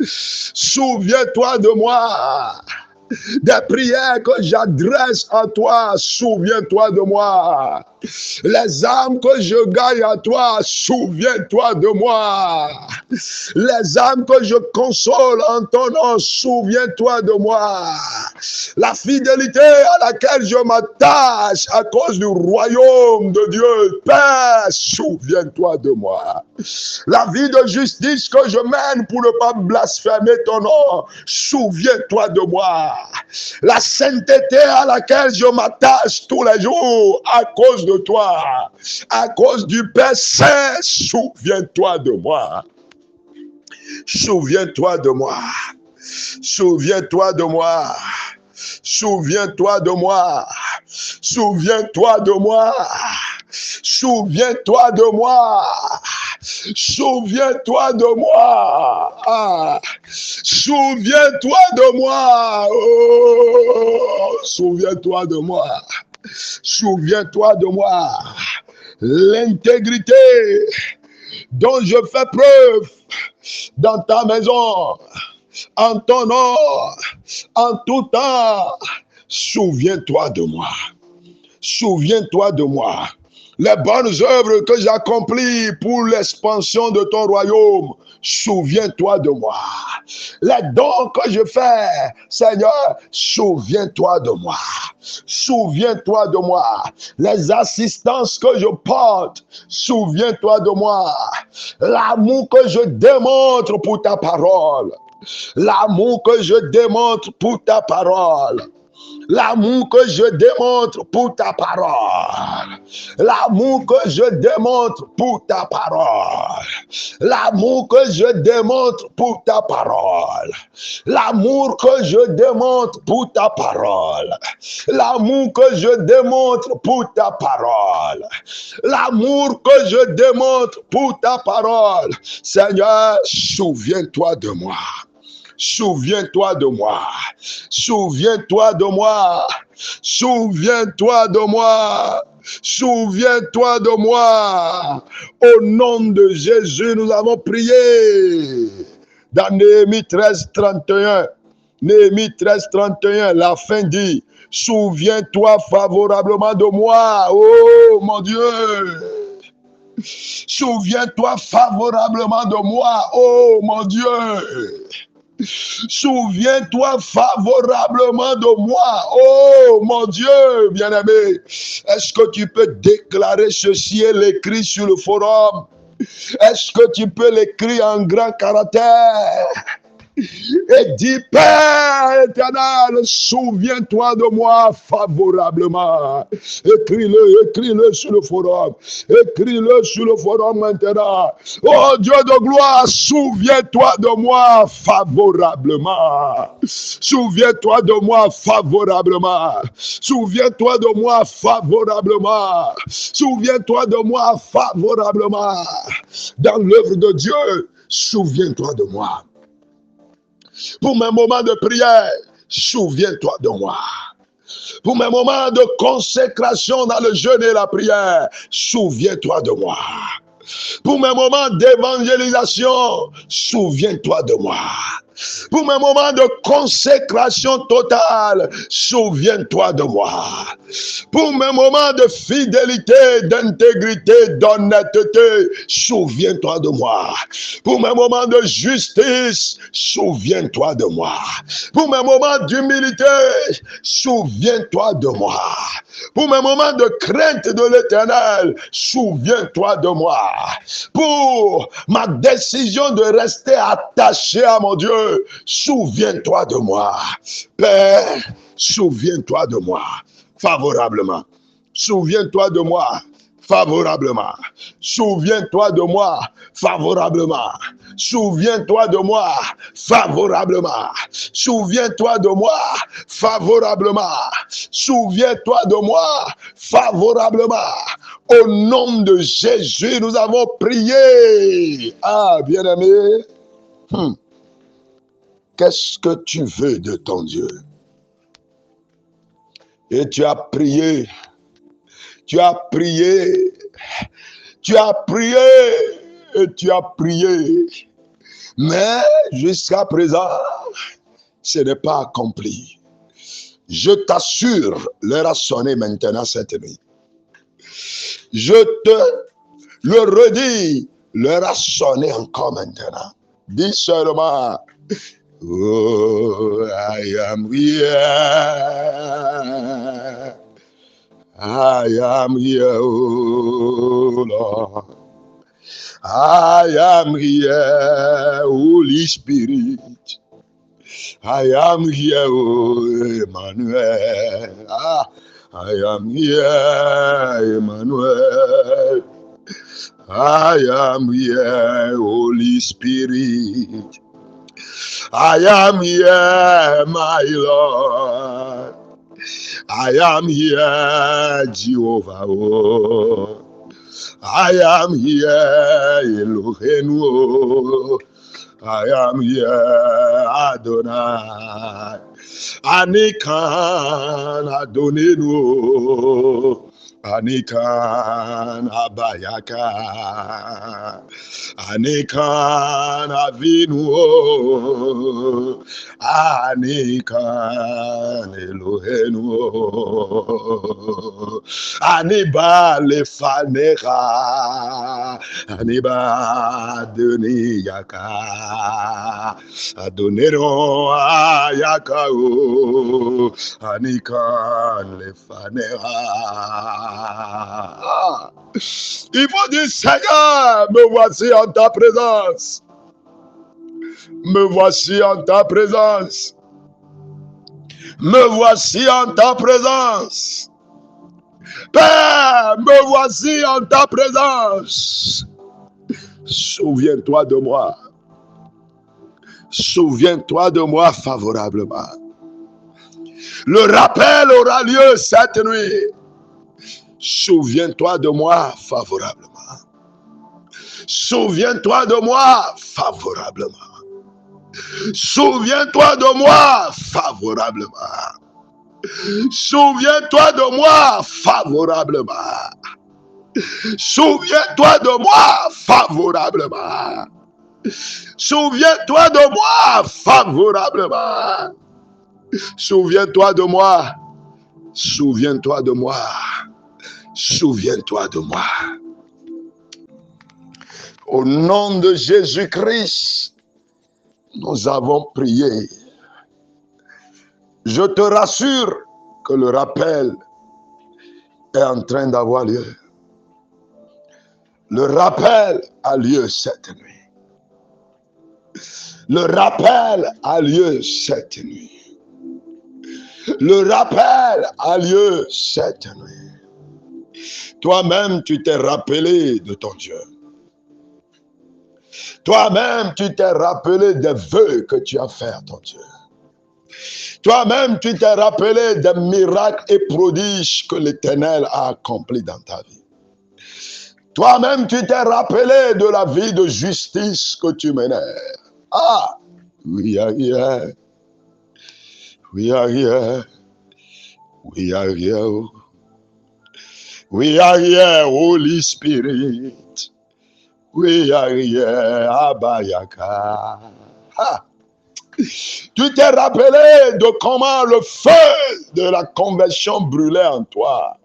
Souviens-toi de moi. Des prières que j'adresse à toi, souviens-toi de moi. Les âmes que je gagne à toi, souviens-toi de moi. Les âmes que je console en ton nom, souviens-toi de moi. La fidélité à laquelle je m'attache à cause du royaume de Dieu, Père, souviens-toi de moi. La vie de justice que je mène pour ne pas blasphémer ton nom, souviens-toi de moi. La sainteté à laquelle je m'attache tous les jours à cause de toi, à cause du Père Saint, souviens-toi de moi. Souviens-toi de moi. Souviens-toi de moi. Souviens-toi de moi. Souviens-toi de moi. Souviens-toi de moi. Souviens-toi de moi. Ah. Souviens-toi de moi. Oh. Souviens-toi de moi. Souviens-toi de moi. L'intégrité dont je fais preuve dans ta maison, en ton nom, en tout temps. Souviens-toi de moi. Souviens-toi de moi. Les bonnes œuvres que j'accomplis pour l'expansion de ton royaume, souviens-toi de moi. Les dons que je fais, Seigneur, souviens-toi de moi. Souviens-toi de moi. Les assistances que je porte, souviens-toi de moi. L'amour que je démontre pour ta parole. L'amour que je démontre pour ta parole. L'amour que je démontre pour ta parole. L'amour que je démontre pour ta parole. L'amour que je démontre pour ta parole. L'amour que je démontre pour ta parole. L'amour que je démontre pour ta parole. L'amour que je démontre pour ta parole. Seigneur, souviens-toi de moi. Souviens-toi de moi. Souviens-toi de moi. Souviens-toi de moi. Souviens-toi de moi. Au nom de Jésus, nous avons prié. Dans Néhémie 13, 31. Néhémie 13, 31, la fin dit, souviens-toi favorablement de moi. Oh mon Dieu. Souviens-toi favorablement de moi. Oh mon Dieu. Souviens-toi favorablement de moi. Oh mon Dieu, bien-aimé. Est-ce que tu peux déclarer ceci et l'écrire sur le forum? Est-ce que tu peux l'écrire en grand caractère? et dis, Père éternel, souviens-toi de moi favorablement. Écris-le sur le forum. Écris-le sur le forum maintenant. Oh Dieu de gloire, souviens-toi de moi favorablement. Souviens-toi de moi favorablement. Souviens-toi de moi favorablement. Souviens-toi de moi favorablement. Dans l'œuvre de Dieu, souviens-toi de moi. Pour mes moments de prière, souviens-toi de moi. Pour mes moments de consécration dans le jeûne et la prière, souviens-toi de moi. Pour mes moments d'évangélisation, souviens-toi de moi. Pour mes moments de consécration totale, souviens-toi de moi. Pour mes moments de fidélité, d'intégrité, d'honnêteté, souviens-toi de moi. Pour mes moments de justice, souviens-toi de moi. Pour mes moments d'humilité, souviens-toi de moi. Pour mes moments de crainte de l'Éternel, souviens-toi de moi. Pour ma décision de rester attaché à mon Dieu, souviens-toi de moi. Père, souviens-toi de moi favorablement. Souviens-toi de moi favorablement. Souviens-toi de moi favorablement. Souviens-toi de moi favorablement. Souviens-toi de moi favorablement. Souviens-toi de moi favorablement. Au nom de Jésus, nous avons prié. Ah, bien-aimé, qu'est-ce que tu veux de ton Dieu? Et tu as prié. Tu as prié. Tu as prié. Et tu as prié. Mais jusqu'à présent, ce n'est pas accompli. Je t'assure, l'heure a sonné maintenant cette nuit. Je te le redis, l'heure a sonné encore maintenant. Dis seulement, oh, I am here. I am here, oh Lord. I am here, Holy Spirit. I am here, oh Emmanuel. I am here, Emmanuel. I am here, Holy Spirit. I am here, my Lord. I am here, Jehovah. Oh. I am here, Elohim. I am here, Adonai. Anikan Adonenu. Anikan Abayaka. Anikan Avinu. Anikan Elohenu. Aniba Lefanera. Aniba Adoniyaka. Adonero Ayakao. Anikan Lefanera. Il faut dire, Seigneur, me voici en ta présence. Me voici en ta présence. Me voici en ta présence. Père, me voici en ta présence. Souviens-toi de moi. Souviens-toi de moi favorablement. Le rappel aura lieu cette nuit. Souviens-toi de moi favorablement. Souviens-toi de moi favorablement. Souviens-toi de moi favorablement. Souviens-toi de moi favorablement. Souviens-toi de moi favorablement. Souviens-toi de moi favorablement. Souviens-toi de moi. Souviens-toi de moi. Souviens-toi de moi. Au nom de Jésus-Christ, nous avons prié. Je te rassure que le rappel est en train d'avoir lieu. Le rappel a lieu cette nuit. Le rappel a lieu cette nuit. Le rappel a lieu cette nuit. Toi-même, tu t'es rappelé de ton Dieu. Toi-même, tu t'es rappelé des vœux que tu as fait à ton Dieu. Toi-même, tu t'es rappelé des miracles et prodiges que l'Éternel a accomplis dans ta vie. Toi-même, tu t'es rappelé de la vie de justice que tu menais. Ah, we are here. We are here. We are here. We are here, Holy Spirit. We are here, Abayaka. Ah. Tu t'es rappelé de comment le feu de la conversion brûlait en toi.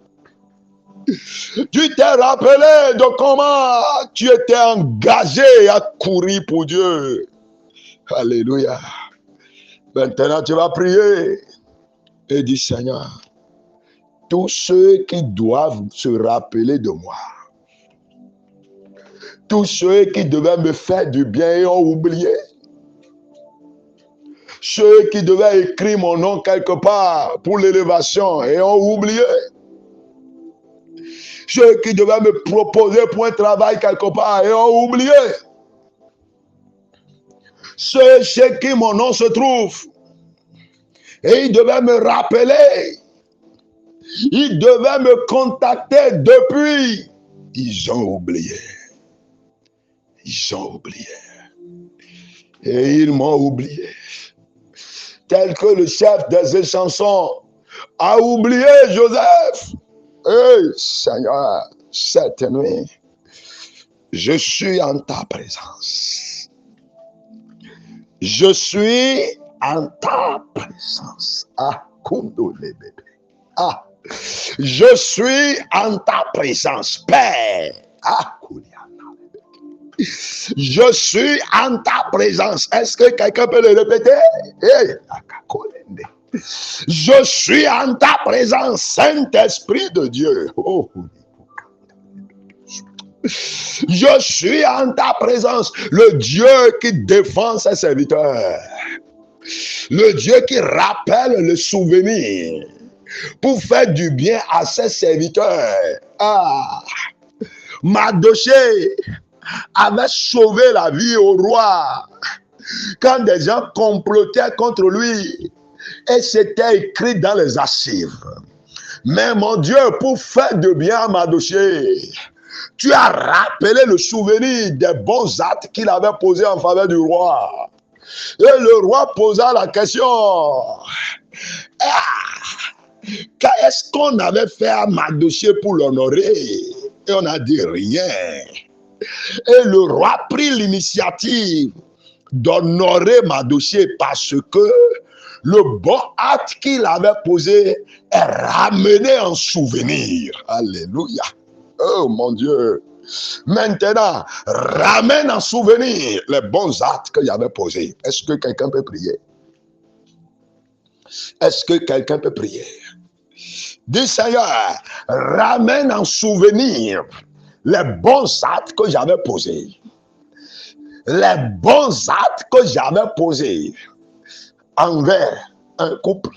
Tu t'es rappelé de comment tu étais engagé à courir pour Dieu. Alléluia. Maintenant, tu vas prier et dire, Seigneur, tous ceux qui doivent se rappeler de moi, tous ceux qui devaient me faire du bien et ont oublié, ceux qui devaient écrire mon nom quelque part pour l'élévation et ont oublié, ceux qui devaient me proposer pour un travail quelque part et ont oublié, ceux chez qui mon nom se trouve et ils devaient me rappeler, ils devaient me contacter depuis, ils ont oublié. Ils ont oublié. Et ils m'ont oublié. Tel que le chef des chansons a oublié Joseph. Hey, Seigneur, cette nuit, je suis en ta présence. Je suis en ta présence. Ah, Kundo les bébés. Ah, je suis en ta présence, Père. Ah, Kouliana. Je suis en ta présence. Est-ce que quelqu'un peut le répéter? Hey, je suis en ta présence, Saint-Esprit de Dieu. Oh. Je suis en ta présence, le Dieu qui défend ses serviteurs. Le Dieu qui rappelle le souvenir pour faire du bien à ses serviteurs. Ah, Mardochée avait sauvé la vie au roi quand des gens complotaient contre lui et c'était écrit dans les archives. Mais mon Dieu, pour faire de bien à Mardochée, tu as rappelé le souvenir des bons actes qu'il avait posés en faveur du roi. Et le roi posa la question, qu'est-ce qu'on avait fait à Mardochée pour l'honorer? Et on a dit rien. Et le roi prit l'initiative d'honorer Mardochée parce que le bon acte qu'il avait posé est ramené en souvenir. Alléluia. Oh mon Dieu. Maintenant, ramène en souvenir les bons actes qu'il avait posés. Est-ce que quelqu'un peut prier? Est-ce que quelqu'un peut prier? Dis Seigneur, ramène en souvenir les bons actes que j'avais posés. Les bons actes que j'avais posés envers un couple,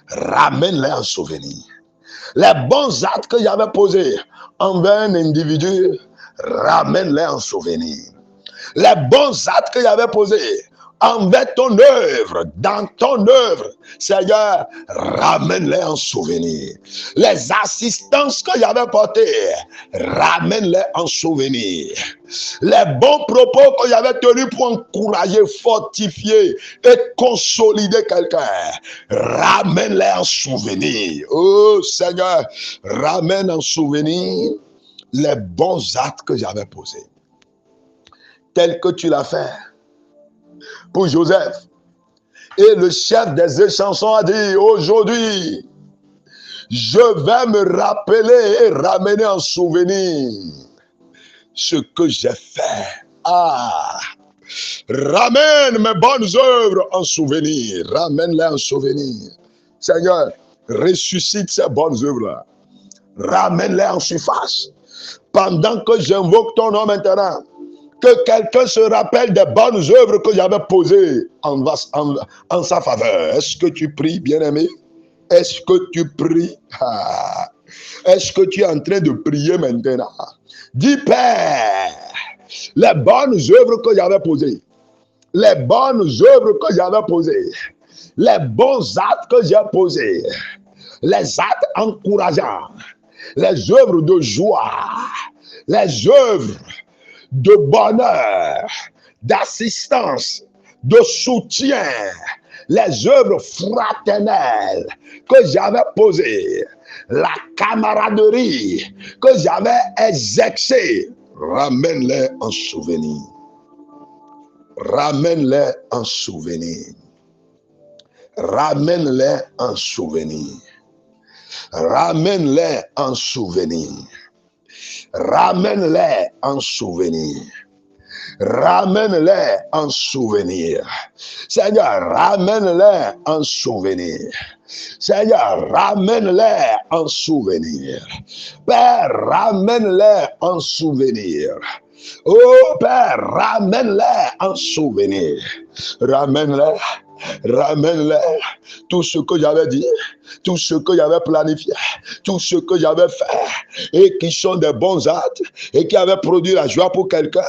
ramène-les en souvenir. Les bons actes que j'avais posés envers un individu, ramène-les en souvenir. Les bons actes que j'avais posés envers ton œuvre, dans ton œuvre, Seigneur, ramène-les en souvenir. Les assistances que j'avais portées, ramène-les en souvenir. Les bons propos que j'avais tenus pour encourager, fortifier et consolider quelqu'un, ramène-les en souvenir. Oh Seigneur, ramène en souvenir les bons actes que j'avais posés, tels que tu l'as fait pour Joseph. Et le chef des chansons a dit, aujourd'hui, je vais me rappeler et ramener en souvenir ce que j'ai fait. Ah, ramène mes bonnes œuvres en souvenir. Ramène-les en souvenir. Seigneur, ressuscite ces bonnes œuvres-là. Ramène-les en surface. Pendant que j'invoque ton nom maintenant, Que quelqu'un se rappelle des bonnes œuvres que j'avais posées en sa faveur. Est-ce que tu pries, bien-aimé? Est-ce que tu pries? Est-ce que tu es en train de prier maintenant? Dis, Père, les bonnes œuvres que j'avais posées, les bonnes œuvres que j'avais posées, les bons actes que j'ai posés, les actes encourageants, les œuvres de joie, les œuvres de bonheur, d'assistance, de soutien, les œuvres fraternelles que j'avais posées, la camaraderie que j'avais exercée, ramène-les en souvenir. Ramène-les en souvenir. Ramène-les en souvenir. Ramène-les en souvenir. Ramène-les en souvenir. Ramène-les en souvenir. Seigneur, ramène-les en souvenir. Seigneur, ramène-les en souvenir. Père, ramène-les en souvenir. Oh Père, ramène-les en souvenir. Ramène-les. Ramène-les, tout ce que j'avais dit, tout ce que j'avais planifié, tout ce que j'avais fait, et qui sont des bons actes, et qui avaient produit la joie pour quelqu'un,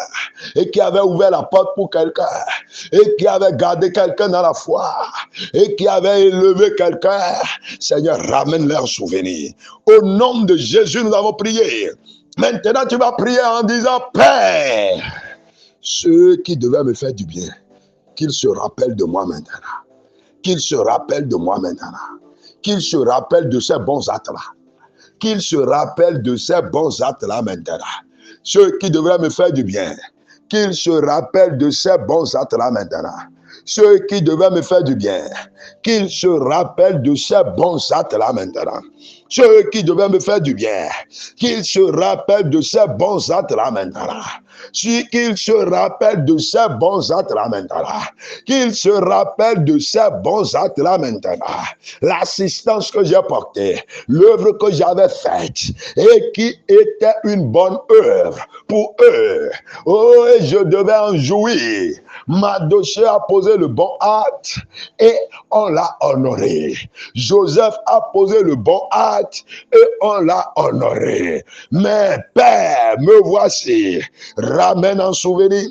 et qui avaient ouvert la porte pour quelqu'un, et qui avaient gardé quelqu'un dans la foi, et qui avaient élevé quelqu'un. Seigneur, ramène-les en souvenir. Au nom de Jésus, nous avons prié. Maintenant, tu vas prier en disant, Père, ceux qui devaient me faire du bien, qu'ils se rappellent de moi maintenant. Qu'ils se rappellent de moi maintenant. Qu'ils se rappellent de ces bons actes-là. Qu'ils se rappellent de ces bons actes-là maintenant. Ceux qui devraient me faire du bien. Qu'ils se rappellent de ces bons actes-là maintenant. Ceux qui devaient me faire du bien. Qu'ils se rappellent de ces bons actes-là maintenant. Ceux qui devaient me faire du bien. Qu'ils se rappellent de ces bons actes-là maintenant. Qu'il se rappelle de ces bons actes-là maintenant. Qu'il se rappelle de ces bons actes-là maintenant. L'assistance que j'ai portée, l'œuvre que j'avais faite, et qui était une bonne œuvre pour eux. Oh, et je devais en jouir. Mardochée a posé le bon acte et on l'a honoré. Joseph a posé le bon acte et on l'a honoré. Mais Père, me voici. Ramène en souvenir.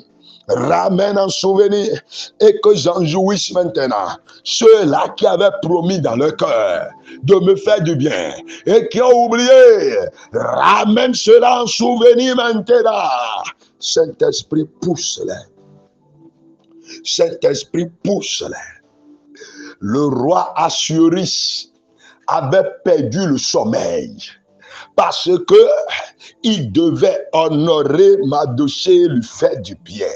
Ramène en souvenir et que j'en jouisse maintenant. Ceux-là qui avaient promis dans leur cœur de me faire du bien et qui ont oublié, ramène cela en souvenir maintenant. Saint-Esprit, pousse-les. Saint-Esprit, pousse-les. Le roi Assuérus avait perdu le sommeil parce que il devait honorer Mardochée et lui faire du bien.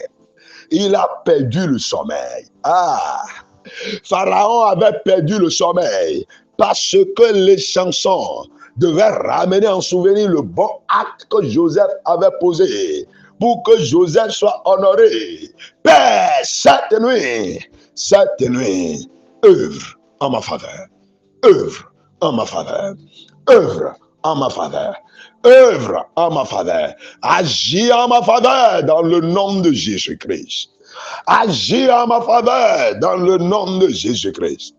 Il a perdu le sommeil. Pharaon avait perdu le sommeil parce que les chansons devaient ramener en souvenir le bon acte que Joseph avait posé pour que Joseph soit honoré. Père, cette nuit, œuvre en ma faveur. Œuvre en ma faveur. Œuvre en ma faveur. Œuvre en ma faveur. Agis en ma faveur dans le nom de Jésus-Christ. Agis en ma faveur dans le nom de Jésus-Christ.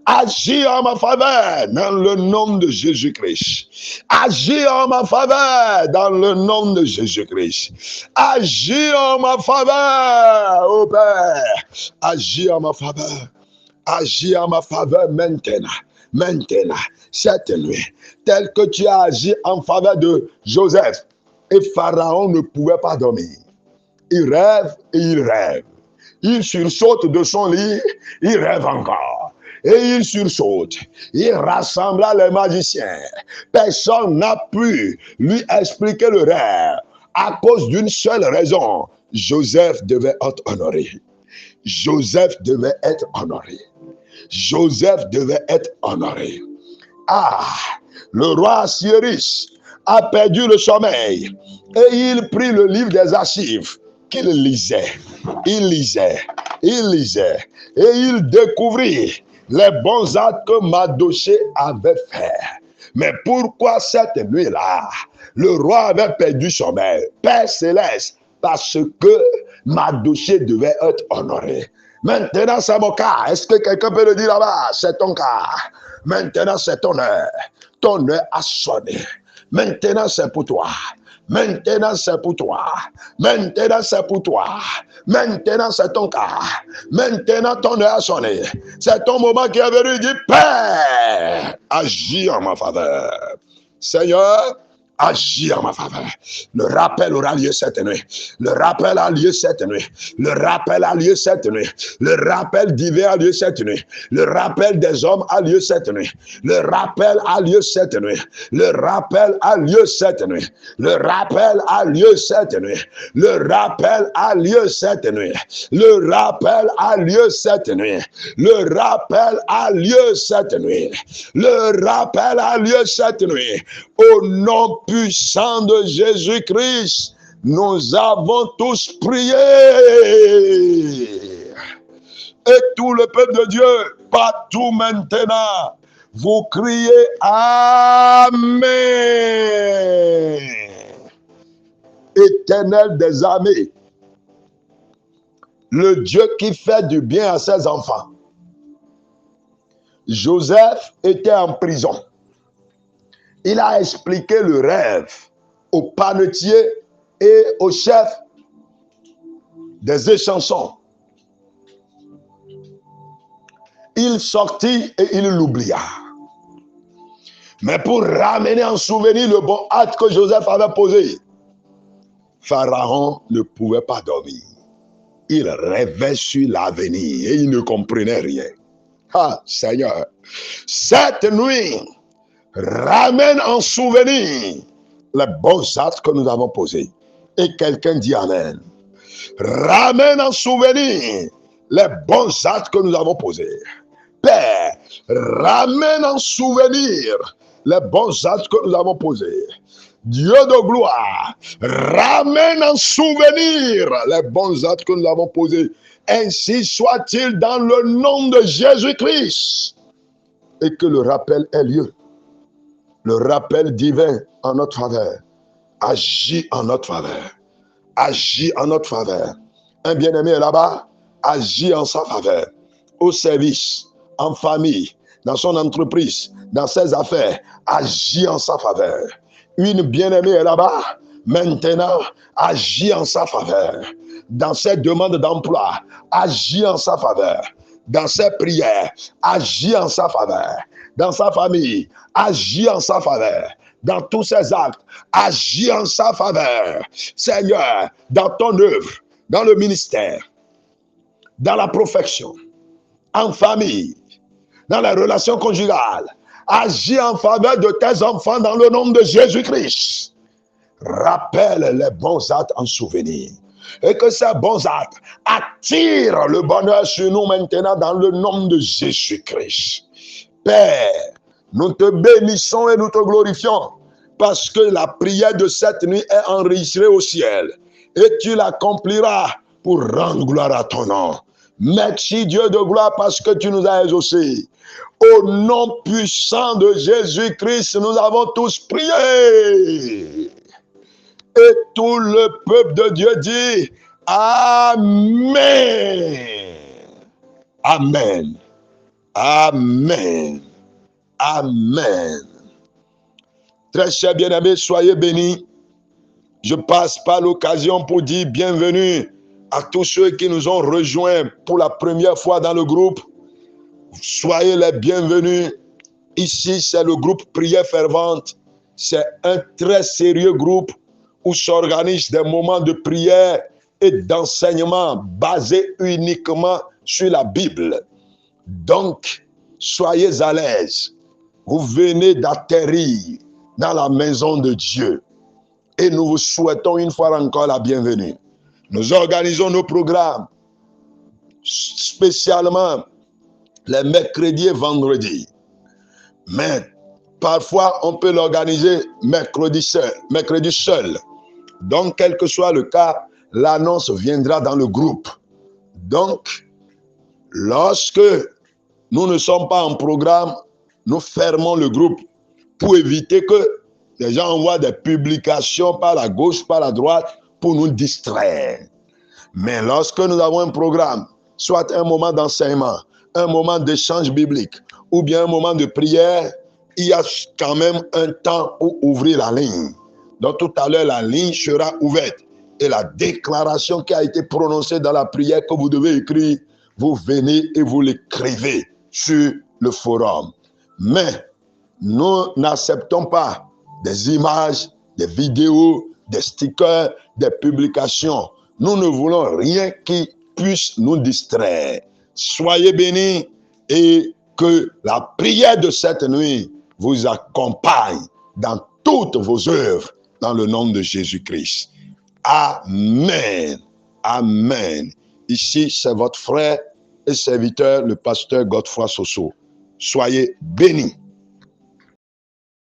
Agis en ma faveur dans le nom de Jésus-Christ. Agis en ma faveur dans le nom de Jésus-Christ. Agis en ma faveur, ô Père. Agis en ma faveur. Agis en ma faveur maintenant. Maintenant, cette nuit, tel que tu as agi en faveur de Joseph, et Pharaon ne pouvait pas dormir. Il rêve et il rêve. Il sursaute de son lit, il rêve encore. Et il sursaute. Il rassembla les magiciens. Personne n'a pu lui expliquer le rêve. À cause d'une seule raison, Joseph devait être honoré. Joseph devait être honoré. Joseph devait être honoré. Le roi Assuérus a perdu le sommeil et il prit le livre des archives qu'il lisait. Il lisait et il découvrit les bons actes que Mardochée avait fait. Mais pourquoi cette nuit-là, le roi avait perdu sommeil? Père céleste, parce que ma dossier devait être honoré. Maintenant, c'est mon cas. Est-ce que quelqu'un peut le dire là-bas? C'est ton cas. Maintenant, c'est ton heure. Ton heure a sonné. Maintenant, c'est pour toi. Maintenant, c'est pour toi. Maintenant, c'est pour toi. Maintenant, c'est ton cas. Maintenant, ton heure a sonné. C'est ton moment qui est venu. Dis, Père, agis en ma faveur. Seigneur, agis en ma faveur. Le rappel aura lieu cette nuit. Le rappel a lieu cette nuit. Le rappel a lieu cette nuit. Le rappel divin a lieu cette nuit. Le rappel des hommes a lieu cette nuit. Le rappel a lieu cette nuit. Le rappel a lieu cette nuit. Le rappel a lieu cette nuit. Le rappel a lieu cette nuit. Le rappel a lieu cette nuit. Le rappel a lieu cette nuit. Le rappel a lieu cette nuit. Au nom puissant de Jésus-Christ, nous avons tous prié. Et tout le peuple de Dieu, partout maintenant, vous criez Amen. Éternel des armées, le Dieu qui fait du bien à ses enfants. Joseph était en prison. Il a expliqué le rêve au panetier et au chef des échansons. Il sortit et il l'oublia. Mais pour ramener en souvenir le bon acte que Joseph avait posé, Pharaon ne pouvait pas dormir. Il rêvait sur l'avenir et il ne comprenait rien. Ah, Seigneur, cette nuit, ramène en souvenir les bons actes que nous avons posés. Et quelqu'un dit Amen. Ramène en souvenir les bons actes que nous avons posés. Père, ramène en souvenir les bons actes que nous avons posés. Dieu de gloire, ramène en souvenir les bons actes que nous avons posés. Ainsi soit-il dans le nom de Jésus-Christ. Et que le rappel ait lieu. Le rappel divin en notre faveur. Agis en notre faveur. Agis en notre faveur. Un bien-aimé est là-bas, agit en sa faveur. Au service, en famille, dans son entreprise, dans ses affaires, agit en sa faveur. Une bien-aimée est là-bas, maintenant, agit en sa faveur. Dans ses demandes d'emploi, agit en sa faveur. Dans ses prières, agit en sa faveur. Dans sa famille, agit en sa faveur. Dans tous ses actes, agis en sa faveur. Seigneur, dans ton œuvre, dans le ministère, dans la profession, en famille, dans les relations conjugales, agis en faveur de tes enfants dans le nom de Jésus-Christ. Rappelle les bons actes en souvenir. Et que ces bons actes attirent le bonheur sur nous maintenant dans le nom de Jésus-Christ. Père, nous te bénissons et nous te glorifions parce que la prière de cette nuit est enregistrée au ciel et tu l'accompliras pour rendre gloire à ton nom. Merci Dieu de gloire parce que tu nous as exaucés. Au nom puissant de Jésus-Christ, nous avons tous prié. Et tout le peuple de Dieu dit Amen. Amen. Amen. Amen. Très chers bien-aimés, soyez bénis. Je passe par l'occasion pour dire bienvenue à tous ceux qui nous ont rejoints pour la première fois dans le groupe. Soyez les bienvenus. Ici, c'est le groupe Prière Fervente. C'est un très sérieux groupe où s'organisent des moments de prière et d'enseignement basés uniquement sur la Bible. Donc, soyez à l'aise. Vous venez d'atterrir dans la maison de Dieu. Et nous vous souhaitons une fois encore la bienvenue. Nous organisons nos programmes spécialement les mercredis et vendredis. Mais parfois, on peut l'organiser mercredi seul. Donc, quel que soit le cas, l'annonce viendra dans le groupe. Donc, lorsque nous ne sommes pas en programme, nous fermons le groupe pour éviter que les gens envoient des publications par la gauche, par la droite, pour nous distraire. Mais lorsque nous avons un programme, soit un moment d'enseignement, un moment d'échange biblique, ou bien un moment de prière, il y a quand même un temps pour ouvrir la ligne. Donc tout à l'heure, la ligne sera ouverte. Et la déclaration qui a été prononcée dans la prière que vous devez écrire, vous venez et vous l'écrivez sur le forum. Mais nous n'acceptons pas des images, des vidéos, des stickers, des publications. Nous ne voulons rien qui puisse nous distraire. Soyez bénis et que la prière de cette nuit vous accompagne dans toutes vos œuvres dans le nom de Jésus-Christ. Amen. Amen. Ici, c'est votre frère et serviteur, le pasteur Godefroy Soso. Soyez bénis.